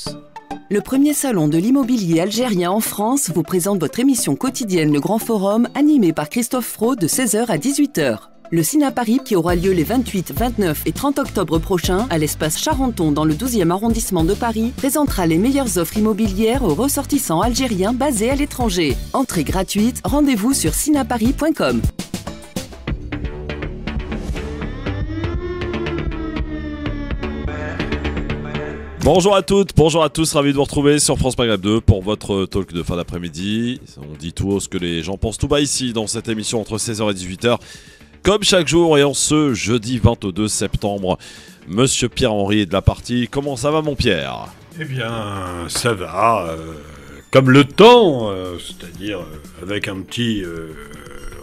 tous. Le premier salon de l'immobilier algérien en France vous présente votre émission quotidienne Le Grand Forum, animée par Christophe Fro de 16h à 18h. Le Ciné Paris, qui aura lieu les 28, 29 et 30 octobre prochains à l'espace Charenton dans le 12e arrondissement de Paris, présentera les meilleures offres immobilières aux ressortissants algériens basés à l'étranger. Entrée gratuite, rendez-vous sur cineparis.com. Bonjour à toutes, bonjour à tous, ravi de vous retrouver sur France Maghreb 2 pour votre talk de fin d'après-midi. On dit tout haut ce que les gens pensent tout bas ici dans cette émission entre 16h et 18h. Comme chaque jour et en ce jeudi 22 septembre, Monsieur Pierre-Henri est de la partie. Comment ça va mon Pierre ? Eh bien, ça va, comme le temps, c'est-à-dire avec un petit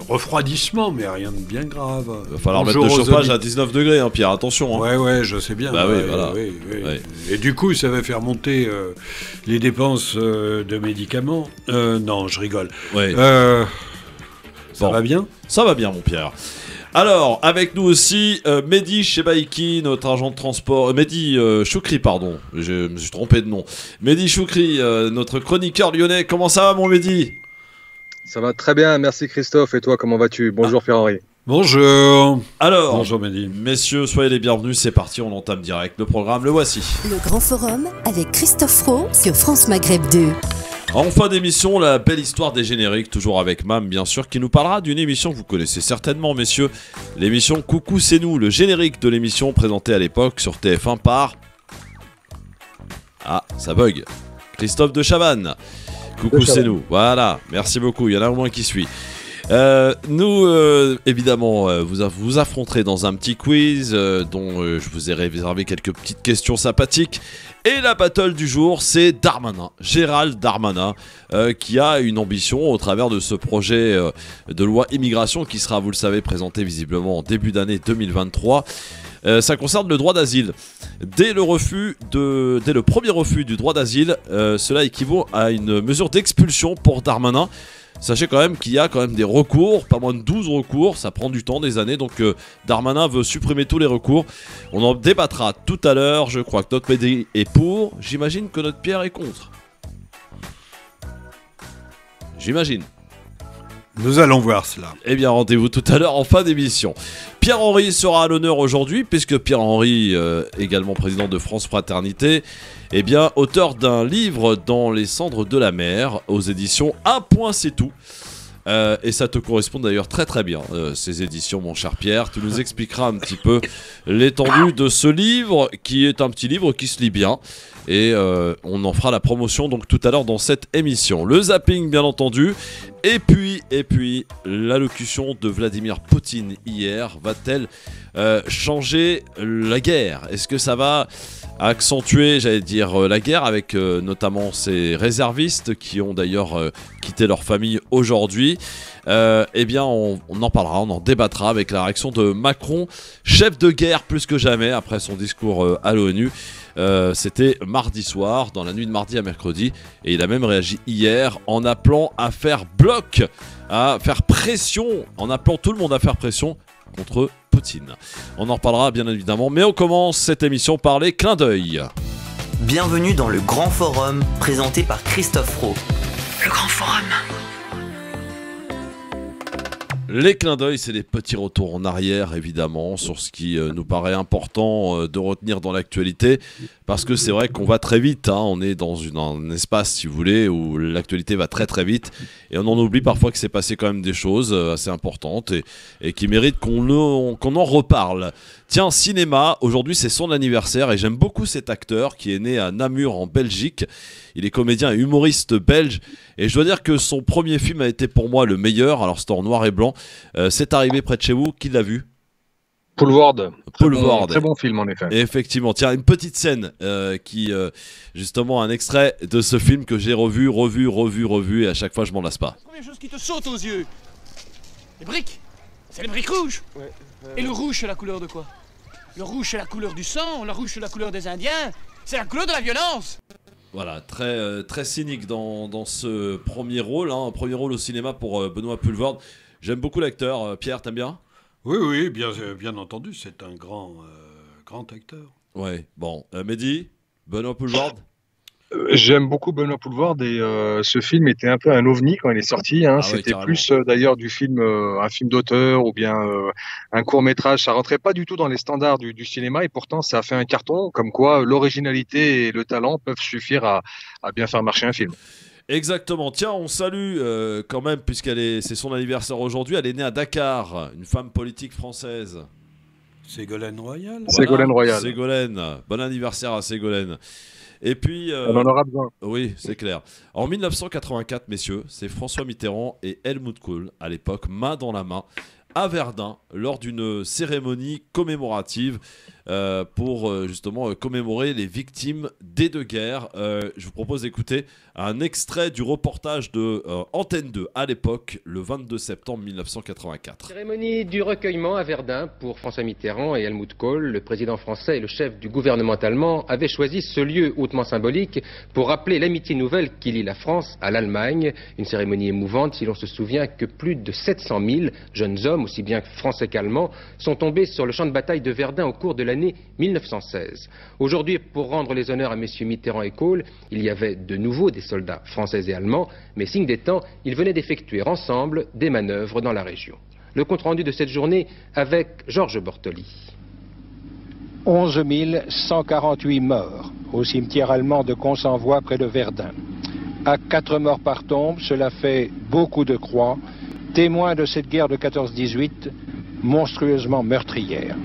refroidissement, mais rien de bien grave. Il va falloir mettre le chauffage à 19 degrés, hein, Pierre, attention. Hein. Ouais, je sais bien. Bah oui, voilà. Oui. Ouais. Et du coup, ça va faire monter les dépenses de médicaments. Non, je rigole. Ouais. Ça va bien ? Ça va bien, mon Pierre. Alors, avec nous aussi, Mehdi Chebaiki, notre agent de transport... Mehdi Choukri, pardon, je me suis trompé de nom. Mehdi Choukri, notre chroniqueur lyonnais. Comment ça va, mon Mehdi ? Ça va très bien, merci Christophe. Et toi, comment vas-tu ? Bonjour Pierre-Henri. Bonjour. Alors, bonjour Mehdi. Messieurs, soyez les bienvenus, c'est parti, on entame direct le programme, le voici. Le Grand Forum avec Christophe Fro sur France Maghreb 2. En fin d'émission, la belle histoire des génériques, toujours avec Mam bien sûr, qui nous parlera d'une émission que vous connaissez certainement messieurs, l'émission Coucou c'est nous, le générique de l'émission présentée à l'époque sur TF1 par... Ah, ça bug. Christophe de Chavannes. Coucou c'est nous, voilà, merci beaucoup, il y en a au moins qui suit. Nous, évidemment, vous affronterez dans un petit quiz dont je vous ai réservé quelques petites questions sympathiques. Et la battle du jour, c'est Darmanin, Gérald Darmanin, qui a une ambition au travers de ce projet de loi immigration qui sera, vous le savez, présenté visiblement en début d'année 2023. Ça concerne le droit d'asile. Dès le premier refus du droit d'asile, cela équivaut à une mesure d'expulsion pour Darmanin. Sachez quand même qu'il y a quand même des recours, pas moins de 12 recours, ça prend du temps, des années, donc Darmanin veut supprimer tous les recours. On en débattra tout à l'heure, je crois que notre Mehdi est pour, j'imagine que notre Pierre est contre. J'imagine. Nous allons voir cela. Eh bien, rendez-vous tout à l'heure en fin d'émission. Pierre-Henri sera à l'honneur aujourd'hui, puisque Pierre-Henri, également président de France Fraternité, eh bien, auteur d'un livre dans les cendres de la mer, aux éditions Un Point C'est Tout. Et ça te correspond d'ailleurs très très bien, ces éditions, mon cher Pierre. Tu nous expliqueras un petit peu l'étendue de ce livre, qui est un petit livre qui se lit bien. Et on en fera la promotion donc tout à l'heure dans cette émission. Le zapping bien entendu. Et puis l'allocution de Vladimir Poutine hier va-t-elle changer la guerre ? Est-ce que ça va accentuer, j'allais dire, la guerre avec notamment ces réservistes qui ont d'ailleurs quitté leur famille aujourd'hui ? Eh bien on en parlera, on en débattra avec la réaction de Macron, chef de guerre plus que jamais après son discours à l'ONU. C'était mardi soir, dans la nuit de mardi à mercredi, et il a même réagi hier en appelant à faire bloc, à faire pression, en appelant tout le monde à faire pression contre Poutine. On en reparlera bien évidemment, mais on commence cette émission par les clins d'œil. Bienvenue dans le Grand Forum, présenté par Christophe Fro. Le Grand Forum. Les clins d'œil, c'est des petits retours en arrière, évidemment, sur ce qui nous paraît important de retenir dans l'actualité, parce que c'est vrai qu'on va très vite, hein, on est dans un espace, si vous voulez, où l'actualité va très très vite, et on en oublie parfois que s'est passé quand même des choses assez importantes, et qui méritent qu'on en reparle. Tiens, cinéma, aujourd'hui c'est son anniversaire, et j'aime beaucoup cet acteur qui est né à Namur en Belgique. Il est comédien et humoriste belge, et je dois dire que son premier film a été pour moi le meilleur, alors c'était en noir et blanc. C'est arrivé près de chez vous, qui l'a vu ? Paul Ward. Très bon film en effet. Et effectivement, tiens, une petite scène justement un extrait de ce film que j'ai revu, et à chaque fois je m'en lasse pas. La première chose qui te saute aux yeux, les briques, c'est les briques rouges. Et le rouge, c'est la couleur de quoi ? Le rouge, c'est la couleur du sang, le rouge, c'est la couleur des Indiens, c'est la couleur de la violence. Voilà, très cynique dans ce premier rôle, hein, premier rôle au cinéma pour Benoît Poelvoorde. J'aime beaucoup l'acteur. Pierre, t'aimes bien ? Oui, bien entendu, c'est un grand acteur. Ouais, bon. Mehdi, Benoît Poelvoorde ? J'aime beaucoup Benoît Poelvoorde et ce film était un peu un ovni quand il est sorti. Hein. Ah ouais, C'était carrément. plus d'ailleurs du film, un film d'auteur ou bien un court métrage. Ça rentrait pas du tout dans les standards du cinéma et pourtant ça a fait un carton. Comme quoi l'originalité et le talent peuvent suffire à bien faire marcher un film. Exactement. Tiens, on salue quand même, c'est son anniversaire aujourd'hui. Elle est née à Dakar, une femme politique française. Ségolène Royal. Ségolène Royal. Ségolène. Bon anniversaire à Ségolène. Et puis, On en aura besoin. oui, c'est clair. En 1984, messieurs, c'est François Mitterrand et Helmut Kohl, à l'époque, main dans la main, à Verdun, lors d'une cérémonie commémorative pour justement commémorer les victimes des deux guerres. Je vous propose d'écouter un extrait du reportage de Antenne 2 à l'époque, le 22 septembre 1984. Cérémonie du recueillement à Verdun pour François Mitterrand et Helmut Kohl. Le président français et le chef du gouvernement allemand avaient choisi ce lieu hautement symbolique pour rappeler l'amitié nouvelle qui lie la France à l'Allemagne. Une cérémonie émouvante si l'on se souvient que plus de 700 000 jeunes hommes, aussi bien français qu'allemands, sont tombés sur le champ de bataille de Verdun au cours de l'année 1916. Aujourd'hui, pour rendre les honneurs à messieurs Mitterrand et Kohl, il y avait de nouveau des soldats français et allemands, mais signe des temps, ils venaient d'effectuer ensemble des manœuvres dans la région. Le compte-rendu de cette journée avec Georges Bortoli. 11 148 morts au cimetière allemand de Consenvoie près de Verdun. À 4 morts par tombe, cela fait beaucoup de croix, témoins de cette guerre de 14-18, monstrueusement meurtrière.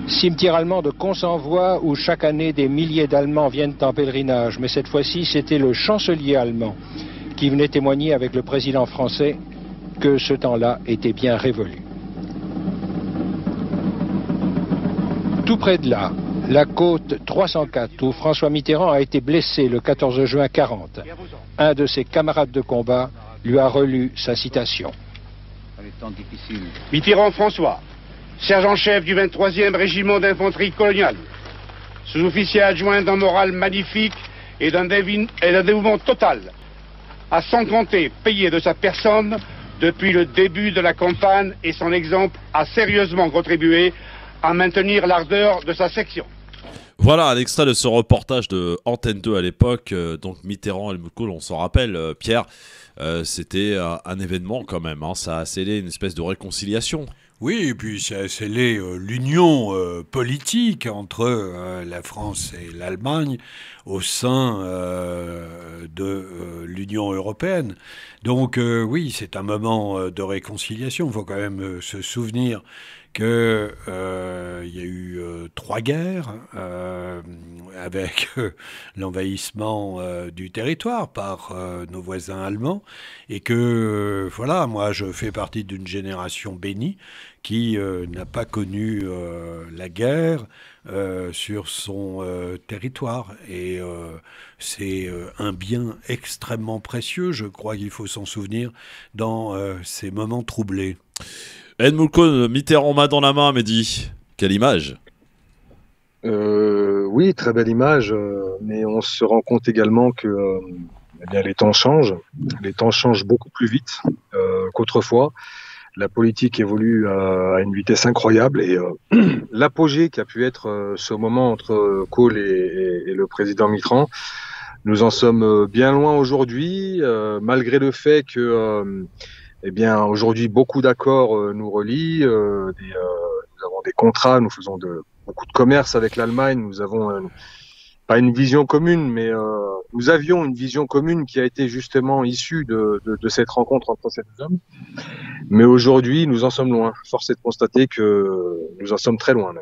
Cimetière allemand de Consenvoie où chaque année des milliers d'Allemands viennent en pèlerinage, mais cette fois-ci c'était le chancelier allemand qui venait témoigner avec le président français que ce temps-là était bien révolu. Tout près de là, la côte 304 où François Mitterrand a été blessé le 14 juin 40. Un de ses camarades de combat lui a relu sa citation. Mitterrand François, sergent-chef du 23e régiment d'infanterie coloniale, sous-officier adjoint d'un moral magnifique et d'un dévouement total, a sans compter payé de sa personne depuis le début de la campagne et son exemple a sérieusement contribué à maintenir l'ardeur de sa section. Voilà un extrait de ce reportage de Antenne 2 à l'époque. Donc Mitterrand et Helmut Kohl, on s'en rappelle, Pierre, c'était un événement quand même. Hein, ça a scellé une espèce de réconciliation. Oui, et puis ça a scellé l'union politique entre la France et l'Allemagne au sein de l'Union européenne. Donc oui, c'est un moment de réconciliation. Il faut quand même se souvenir que il y a eu 3 guerres avec l'envahissement du territoire par nos voisins allemands et que voilà, moi je fais partie d'une génération bénie qui n'a pas connu la guerre sur son territoire et c'est un bien extrêmement précieux, je crois qu'il faut s'en souvenir dans ces moments troublés. Helmut Kohl, Mitterrand main dans la main, Mehdi. Quelle image! Oui, très belle image, mais on se rend compte également que eh bien, les temps changent. Les temps changent beaucoup plus vite qu'autrefois. La politique évolue à une vitesse incroyable et l'apogée qui a pu être ce moment entre Kohl et le président Mitterrand, nous en sommes bien loin aujourd'hui, malgré le fait que eh bien, aujourd'hui, beaucoup d'accords nous relient. Nous avons des contrats, nous faisons beaucoup de commerce avec l'Allemagne. Nous avons pas une vision commune, mais nous avions une vision commune qui a été justement issue de cette rencontre entre ces deux hommes. Mais aujourd'hui, nous en sommes loin. Force est de constater que nous en sommes très loin.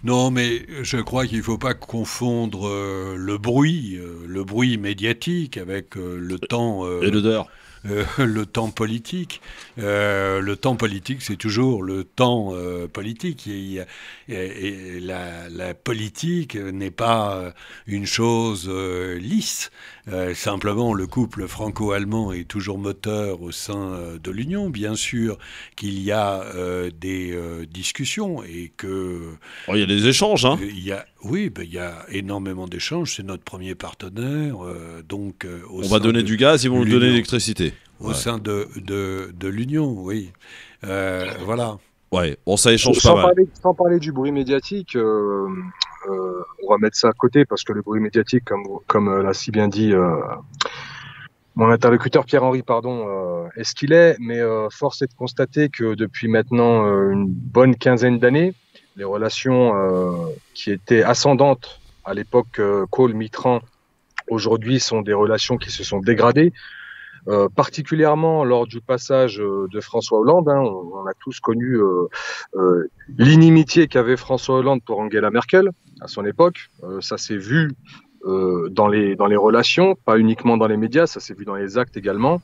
Non, mais je crois qu'il ne faut pas confondre le bruit médiatique avec le temps... et l'odeur. Le temps politique. Le temps politique, c'est toujours le temps politique. Et la politique n'est pas une chose lisse. Simplement, le couple franco-allemand est toujours moteur au sein de l'Union. Bien sûr qu'il y a des discussions et que... Oh, il y a des échanges, hein. Oui, il y a énormément d'échanges. C'est notre premier partenaire. Donc, on va donner du gaz, ils vont nous donner l'électricité. Au sein de l'Union, oui. Voilà. Ouais, bon, ça échange pas mal. Sans parler du bruit médiatique, on va mettre ça à côté parce que le bruit médiatique, comme l'a si bien dit mon interlocuteur Pierre-Henri, est ce qu'il est, mais force est de constater que depuis maintenant une bonne quinzaine d'années, les relations qui étaient ascendantes à l'époque Kohl-Mitterrand, aujourd'hui sont des relations qui se sont dégradées. Particulièrement lors du passage de François Hollande, hein, on a tous connu l'inimitié qu'avait François Hollande pour Angela Merkel à son époque. Ça s'est vu dans les relations, pas uniquement dans les médias, ça s'est vu dans les actes également.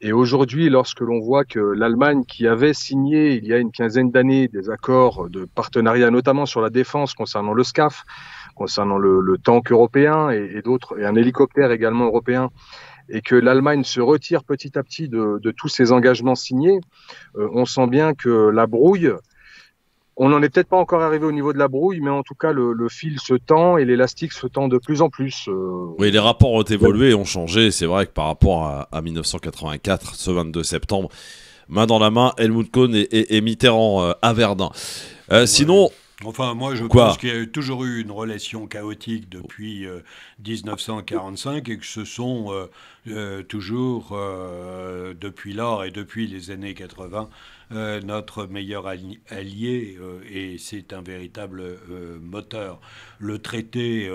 Et aujourd'hui, lorsque l'on voit que l'Allemagne, qui avait signé il y a une quinzaine d'années des accords de partenariat, notamment sur la défense concernant le SCAF, concernant le tank européen et d'autres, et un hélicoptère également européen, et que l'Allemagne se retire petit à petit de tous ces engagements signés, on sent bien que la brouille, on n'en est peut-être pas encore arrivé au niveau de la brouille, mais en tout cas, le fil se tend et l'élastique se tend de plus en plus. Oui, les rapports ont évolué et ont changé. C'est vrai que par rapport à 1984, ce 22 septembre, main dans la main, Helmut Kohl et Mitterrand à Verdun. Sinon... Enfin, moi, je pense qu'il y a toujours eu une relation chaotique depuis 1945 et que ce sont toujours, depuis lors et depuis les années 80, notre meilleur allié et c'est un véritable moteur. Le traité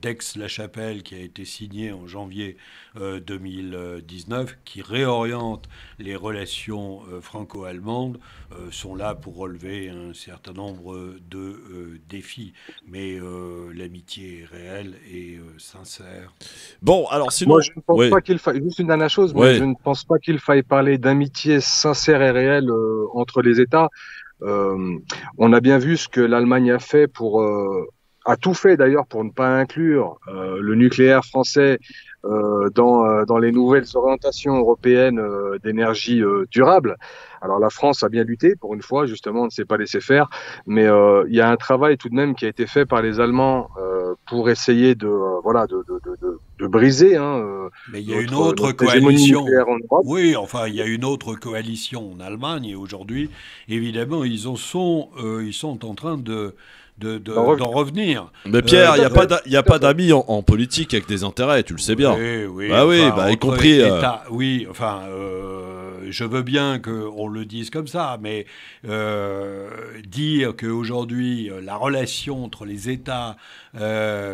d'Aix-la-Chapelle qui a été signé en janvier 2019, qui réoriente les relations franco-allemandes, sont là pour relever un certain nombre de défis. Mais l'amitié est réelle et sincère. Bon, alors sinon... Moi, je ne pense pas qu'il faille... Juste une dernière chose, moi, je ne pense pas qu'il faille parler d'amitié sincère et réelle entre les États. On a bien vu ce que l'Allemagne a fait a tout fait d'ailleurs pour ne pas inclure le nucléaire français dans les nouvelles orientations européennes d'énergie durable. Alors la France a bien lutté, pour une fois, justement, on ne s'est pas laissé faire, mais il y a un travail tout de même qui a été fait par les Allemands pour essayer de briser. Mais il y a une autre coalition. Oui, enfin, il y a une autre coalition en Allemagne et aujourd'hui, évidemment, ils sont en train d'en revenir. Mais Pierre, il n'y a pas d'amis en politique avec des intérêts, tu le sais bien. Oui, y compris... oui, enfin, je veux bien qu'on le dise comme ça, mais dire qu'aujourd'hui, la relation entre les États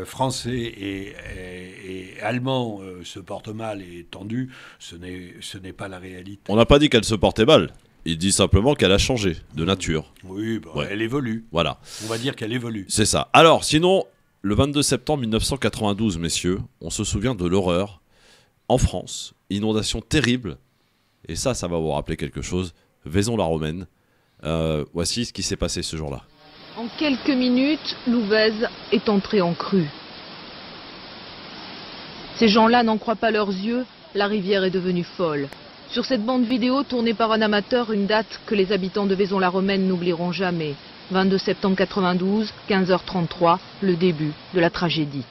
français et allemands se porte mal et tendue, ce n'est pas la réalité. On n'a pas dit qu'elle se portait mal. Il dit simplement qu'elle a changé de nature. Oui, elle évolue. Voilà. On va dire qu'elle évolue. C'est ça. Alors, sinon, le 22 septembre 1992, messieurs, on se souvient de l'horreur en France. Inondation terrible. Et ça va vous rappeler quelque chose. Vaison-la-Romaine. Voici ce qui s'est passé ce jour-là. En quelques minutes, l'Ouvèze est entrée en crue. Ces gens-là n'en croient pas leurs yeux. La rivière est devenue folle. Sur cette bande vidéo tournée par un amateur, une date que les habitants de Vaison-la-Romaine n'oublieront jamais. 22 septembre 92, 15h33, le début de la tragédie.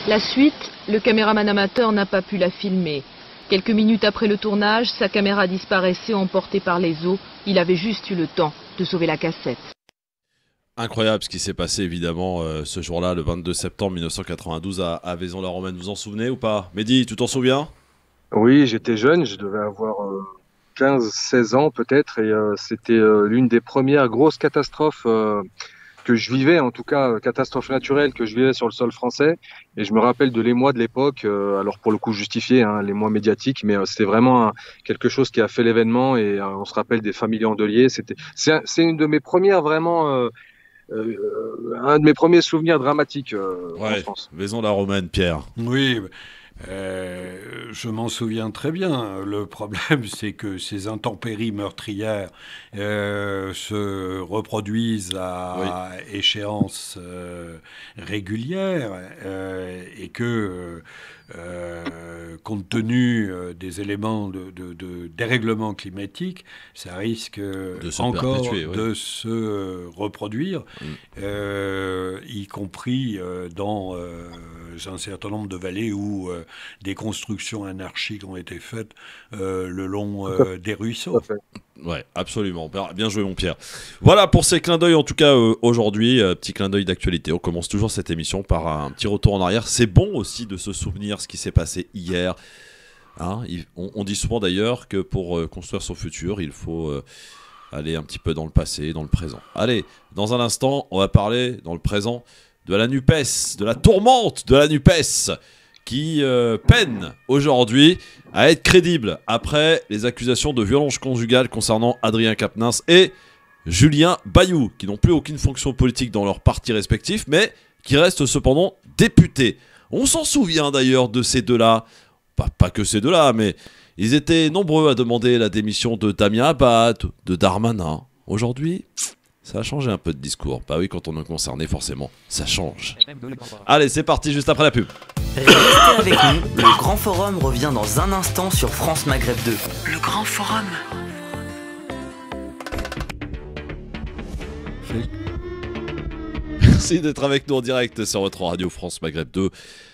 La suite, le caméraman amateur n'a pas pu la filmer. Quelques minutes après le tournage, sa caméra disparaissait emportée par les eaux. Il avait juste eu le temps de sauver la cassette. Incroyable ce qui s'est passé évidemment ce jour-là, le 22 septembre 1992 à Vaison-la-Romaine. Vous en souvenez ou pas? Mehdi, tu t'en souviens? Oui, j'étais jeune, je devais avoir 15-16 ans peut-être, et c'était l'une des premières grosses catastrophes que je vivais, en tout cas catastrophe naturelle que je vivais sur le sol français. Et je me rappelle de l'émoi de l'époque, alors pour le coup justifié, l'émoi médiatique, mais c'était vraiment quelque chose qui a fait l'événement, et on se rappelle des familles endeuillées. C'est une de mes premières vraiment... un de mes premiers souvenirs dramatiques en France. Vaison-la-Romaine, Pierre. Oui, je m'en souviens très bien. Le problème, c'est que ces intempéries meurtrières se reproduisent à échéance régulière et que compte tenu des éléments de dérèglement climatique, ça risque encore de se reproduire, y compris dans un certain nombre de vallées où des constructions anarchiques ont été faites le long des ruisseaux. Ouais, absolument. Bien joué, mon Pierre. Voilà pour ces clins d'œil, en tout cas aujourd'hui, petit clin d'œil d'actualité. On commence toujours cette émission par un petit retour en arrière. C'est bon aussi de se souvenir ce qui s'est passé hier. Hein, on dit souvent d'ailleurs que pour construire son futur, il faut aller un petit peu dans le passé, dans le présent. Allez, dans un instant, on va parler dans le présent de la NUPES, de la tourmente de la NUPES, qui peine aujourd'hui à être crédible après les accusations de violence conjugale concernant Adrien Quatennens et Julien Bayou, qui n'ont plus aucune fonction politique dans leurs partis respectifs, mais qui restent cependant députés. On s'en souvient d'ailleurs de ces deux-là, pas que ces deux-là, mais ils étaient nombreux à demander la démission de Damien Abad, de Darmanin. Aujourd'hui, ça a changé un peu de discours. Bah oui, quand on est concerné, forcément, ça change. Allez, c'est parti, juste après la pub. Restez avec nous, le Grand Forum revient dans un instant sur France Maghreb 2. Le Grand Forum. Merci d'être avec nous en direct sur votre radio France Maghreb 2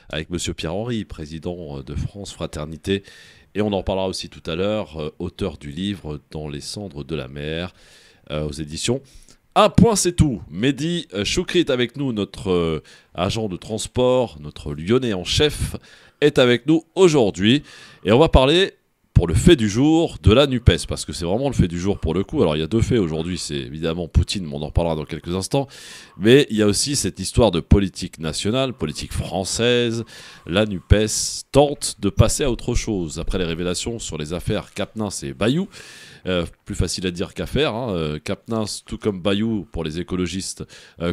avec Monsieur Pierre-Henry, président de France Fraternité. Et on en parlera aussi tout à l'heure, auteur du livre Dans les cendres de la mer, aux éditions Un point c'est tout. Mehdi Choukri est avec nous, notre agent de transport, notre lyonnais en chef, est avec nous aujourd'hui. Et on va parler, pour le fait du jour, de la NUPES, parce que c'est vraiment le fait du jour pour le coup. Alors il y a deux faits aujourd'hui, c'est évidemment Poutine, mais on en reparlera dans quelques instants. Mais il y a aussi cette histoire de politique nationale, politique française. La NUPES tente de passer à autre chose. Après les révélations sur les affaires Quatennens et Bayou, plus facile à dire qu'à faire. Hein. Quatennens, tout comme Bayou, pour les écologistes,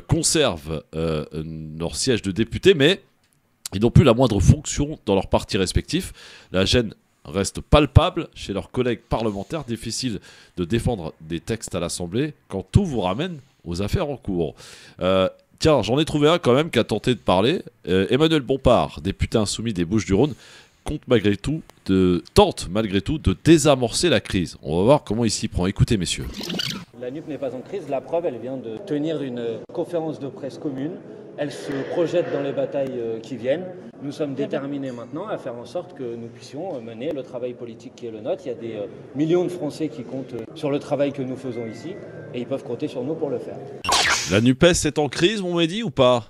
conservent leur siège de député, mais ils n'ont plus la moindre fonction dans leurs partis respectifs. La gêne reste palpable chez leurs collègues parlementaires. Difficile de défendre des textes à l'Assemblée quand tout vous ramène aux affaires en cours. Tiens, j'en ai trouvé un quand même qui a tenté de parler. Emmanuel Bompard, député insoumis des Bouches-du-Rhône, tente malgré tout de désamorcer la crise. On va voir comment il s'y prend. Écoutez, messieurs. La NUP n'est pas en crise. La preuve, elle vient de tenir une conférence de presse commune. Elle se projette dans les batailles qui viennent. Nous sommes déterminés maintenant à faire en sorte que nous puissions mener le travail politique qui est le nôtre. Il y a des millions de Français qui comptent sur le travail que nous faisons ici et ils peuvent compter sur nous pour le faire. La NUPES est en crise, mon Mehdi, ou pas ?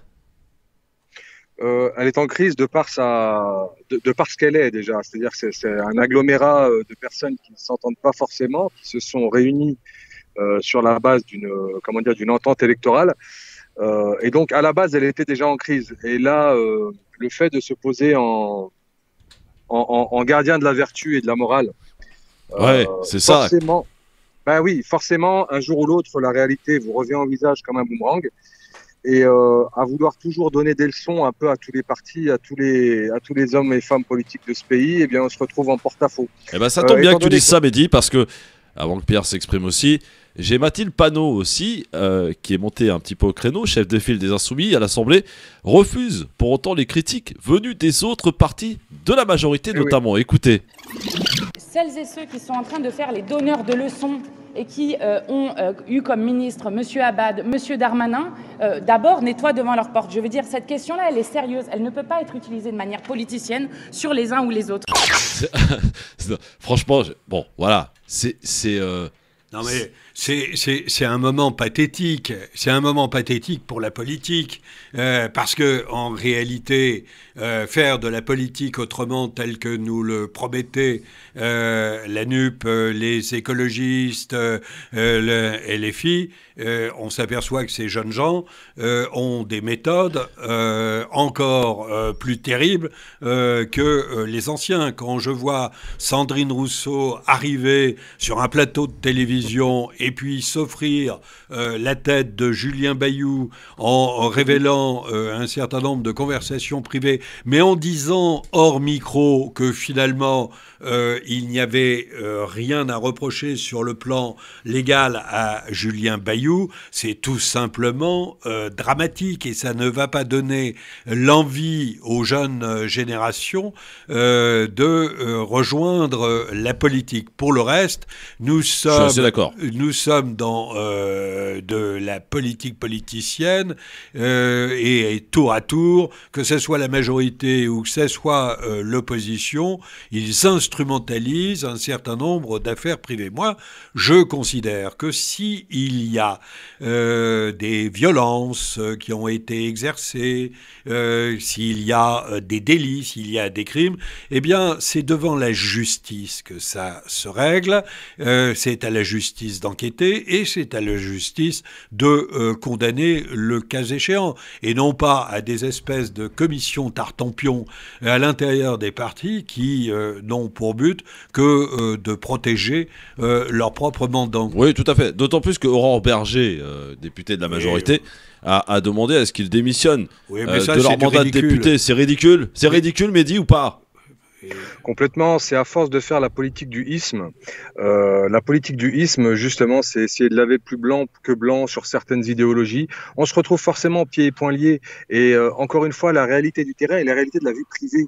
Elle est en crise de par ce qu'elle est déjà. C'est-à-dire que c'est un agglomérat de personnes qui ne s'entendent pas forcément, qui se sont réunies sur la base d'une entente électorale. Et donc, à la base, elle était déjà en crise. Et là, le fait de se poser en gardien de la vertu et de la morale, c'est ça. Ben oui, forcément, un jour ou l'autre, la réalité vous revient en visage comme un boomerang. Et à vouloir toujours donner des leçons un peu à tous les partis, à tous les hommes et femmes politiques de ce pays, eh bien, on se retrouve en porte-à-faux. Eh ben, ça tombe bien que tu dises ça, Mehdi, parce que, avant que Pierre s'exprime aussi, j'ai Mathilde Panot aussi, qui est montée un petit peu au créneau, chef de file des Insoumis à l'Assemblée, refuse pour autant les critiques venues des autres partis de la majorité notamment. Écoutez. Celles et ceux qui sont en train de faire les donneurs de leçons et qui ont eu comme ministre M. Abad, M. Darmanin, d'abord nettoient devant leur porte. Je veux dire, cette question-là, elle est sérieuse. Elle ne peut pas être utilisée de manière politicienne sur les uns ou les autres. Franchement, bon, voilà, Non mais c'est un moment pathétique. C'est un moment pathétique pour la politique parce que en réalité, faire de la politique autrement telle que nous le promettait la NUP, les écologistes, et les filles, on s'aperçoit que ces jeunes gens ont des méthodes encore plus terribles que les anciens. Quand je vois Sandrine Rousseau arriver sur un plateau de télévision et puis s'offrir la tête de Julien Bayou en révélant un certain nombre de conversations privées mais en disant hors micro que finalement il n'y avait rien à reprocher sur le plan légal à Julien Bayou, c'est tout simplement dramatique et ça ne va pas donner l'envie aux jeunes générations de rejoindre la politique. Pour le reste, nous sommes dans de la politique politicienne et tour à tour, que ce soit la majorité ou que ce soit l'opposition, ils instrumentalisent un certain nombre d'affaires privées. Moi, je considère que s'il y a des violences qui ont été exercées, s'il y a des délits, s'il y a des crimes, eh bien, c'est devant la justice que ça se règle. C'est à la justice d'enquêter et c'est à la justice de condamner le cas échéant, et non pas à des espèces de commissions tartempions à l'intérieur des partis qui n'ont pour but que de protéger leurs propres mandants. Oui, tout à fait. D'autant plus que Aurore Berger, député de la majorité, a demandé à ce qu'il démissionne de leur mandat de député. C'est ridicule. C'est ridicule, Mehdi, ou pas? Complètement, c'est à force de faire la politique du isme. La politique du isme, justement, c'est essayer de laver plus blanc que blanc sur certaines idéologies. On se retrouve forcément pieds et poings liés. Et encore une fois, la réalité du terrain et la réalité de la vie privée.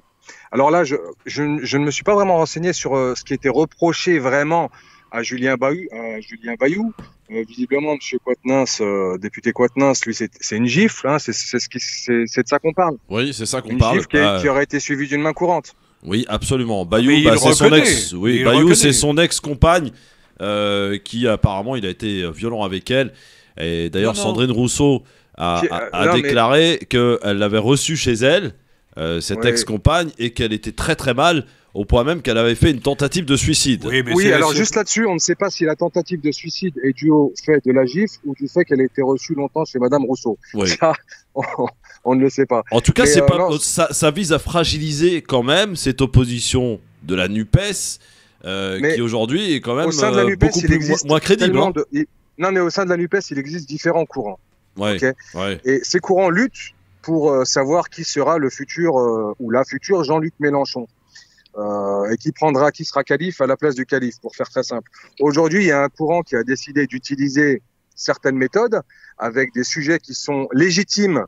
Alors là, je ne me suis pas vraiment renseigné sur ce qui était reproché vraiment à Julien Bayou. Visiblement, M. Quatennens, député Quatennens, lui, c'est une gifle. Hein, c'est de ça qu'on parle. Oui, c'est ça qu'on une parle. Une gifle qui aurait été suivie d'une main courante. Oui, absolument. Bayou, c'est son ex. Oui, Bayou, c'est son ex-compagne qui apparemment il a été violent avec elle. Et d'ailleurs, Sandrine Rousseau a déclaré qu'elle l'avait reçu chez elle, cette ex-compagne, et qu'elle était très très mal, au point même qu'elle avait fait une tentative de suicide. Oui, alors juste là-dessus, on ne sait pas si la tentative de suicide est due au fait de la gifle ou du fait qu'elle a été reçue longtemps chez Madame Rousseau. Oui. Ça, on ne le sait pas. En tout cas, ça vise à fragiliser quand même cette opposition de la NUPES, qui aujourd'hui est quand même beaucoup moins crédible. Non, mais au sein de la NUPES, il existe différents courants. Ouais, okay, et ces courants luttent pour savoir qui sera le futur ou la future Jean-Luc Mélenchon. Et qui sera calife à la place du calife, pour faire très simple. Aujourd'hui, il y a un courant qui a décidé d'utiliser certaines méthodes avec des sujets qui sont légitimement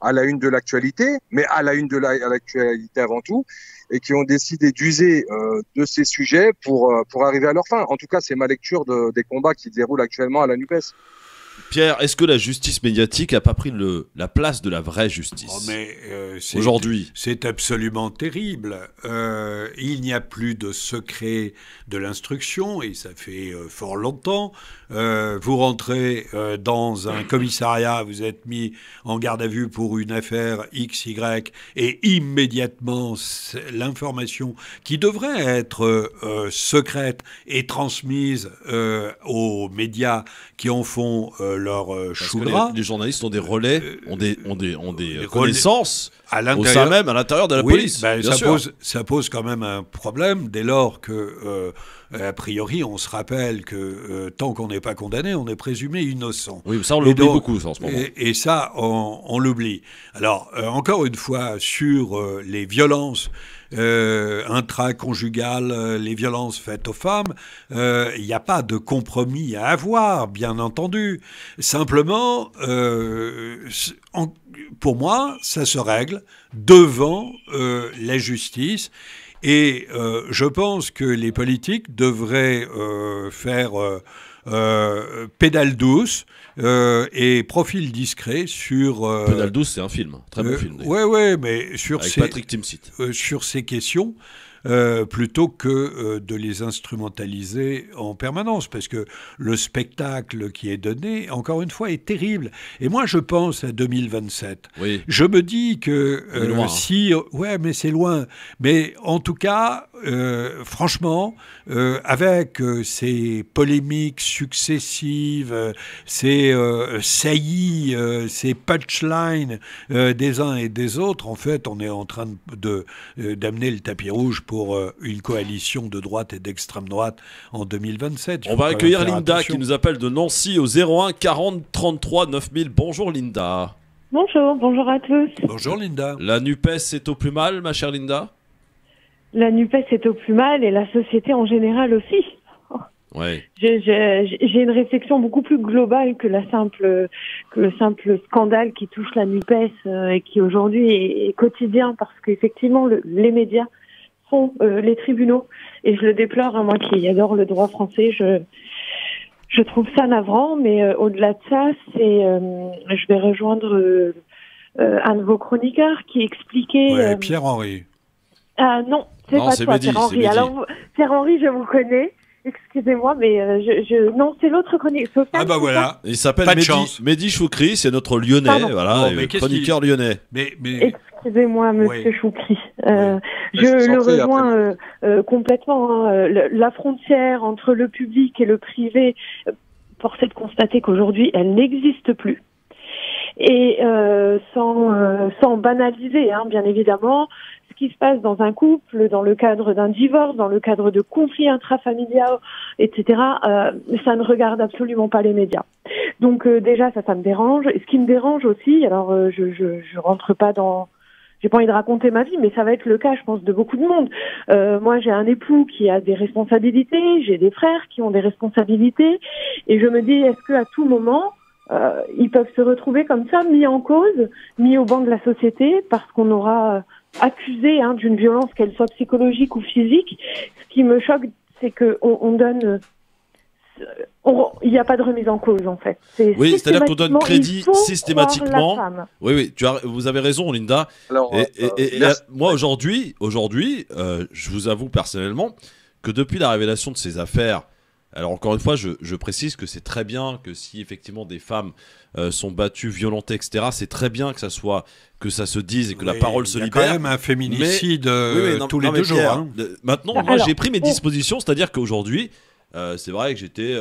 à la une de l'actualité, mais à la une de l'actualité avant tout, et qui ont décidé d'user de ces sujets pour arriver à leur fin. En tout cas, c'est ma lecture des combats qui se déroulent actuellement à la NUPES. Pierre, est-ce que la justice médiatique n'a pas pris la place de la vraie justice aujourd'hui? C'est absolument terrible. Il n'y a plus de secret de l'instruction, et ça fait fort longtemps. Vous rentrez dans un commissariat, vous êtes mis en garde à vue pour une affaire XY, et immédiatement, l'information qui devrait être secrète est transmise aux médias qui en font leur choudra. Les journalistes ont des relais, ont des connaissances à l'intérieur de la police. Ben, ça pose quand même un problème dès lors que, a priori, on se rappelle que tant qu'on n'est pas condamné, on est présumé innocent. Oui, ça on l'oublie beaucoup ça, en ce moment. Et ça, on l'oublie. Alors, encore une fois, sur les violences intraconjugales, les violences faites aux femmes, il n'y a pas de compromis à avoir, bien entendu. Simplement, pour moi, ça se règle devant la justice. Et je pense que les politiques devraient faire pédale douce et profil discret sur... Pédale douce, c'est un film, très bon film. Oui, mais sur avec Patrick Timsit. Sur ces questions, plutôt que de les instrumentaliser en permanence, parce que le spectacle qui est donné, encore une fois, est terrible. Et moi, je pense à 2027. Oui. Je me dis que si... Ouais, mais c'est loin. Mais en tout cas, franchement, avec ces polémiques successives, ces saillies, ces punchlines des uns et des autres, en fait, on est en train d'amener le tapis rouge pour une coalition de droite et d'extrême droite en 2027. On va accueillir Linda qui nous appelle de Nancy au 01 40 33 9000. Bonjour Linda. Bonjour, bonjour à tous. Bonjour Linda. La NUPES est au plus mal, ma chère Linda? La NUPES est au plus mal et la société en général aussi. Ouais. J'ai une réflexion beaucoup plus globale que le simple scandale qui touche la NUPES et qui aujourd'hui est quotidien parce qu'effectivement les médias sont les tribunaux et je le déplore, moi qui adore le droit français, je trouve ça navrant, mais au-delà de ça, je vais rejoindre un de vos chroniqueurs qui expliquait... Pierre-Henri. Ah non, c'est pas toi, Pierre-Henri. Alors, Pierre-Henri, je vous connais. Excusez-moi, mais non, c'est l'autre chroniqueur. Ah bah voilà. Il s'appelle Mehdi Choukri, c'est notre Lyonnais, Pardon. voilà, chroniqueur lyonnais. Mais... Excusez-moi, Monsieur Choukri. Je le rejoins complètement. Hein. La frontière entre le public et le privé, force est de constater qu'aujourd'hui, elle n'existe plus. Et sans banaliser, hein, bien évidemment, ce qui se passe dans un couple, dans le cadre d'un divorce, dans le cadre de conflits intrafamiliaux, etc., ça ne regarde absolument pas les médias. Donc déjà, ça me dérange. Et ce qui me dérange aussi, alors je rentre pas dans... J'ai pas envie de raconter ma vie, mais ça va être le cas, je pense, de beaucoup de monde. Moi, j'ai un époux qui a des responsabilités, j'ai des frères qui ont des responsabilités, et je me dis, est-ce qu'à tout moment... ils peuvent se retrouver comme ça, mis en cause, mis au banc de la société, parce qu'on aura accusé d'une violence, qu'elle soit psychologique ou physique. Ce qui me choque, c'est qu'on donne... Il n'y a pas de remise en cause, en fait. Oui, c'est-à-dire qu'on donne crédit systématiquement. Oui, vous avez raison, Linda. Alors, moi, aujourd'hui, je vous avoue personnellement que depuis la révélation de ces affaires, alors encore une fois, je précise que c'est très bien que si effectivement des femmes sont battues, violentées, etc., c'est très bien que ça se dise et que la parole se libère. Il y a quand même un féminicide tous les 2 jours. Pierre, maintenant, moi j'ai pris mes dispositions, c'est-à-dire qu'aujourd'hui, c'est vrai que j'étais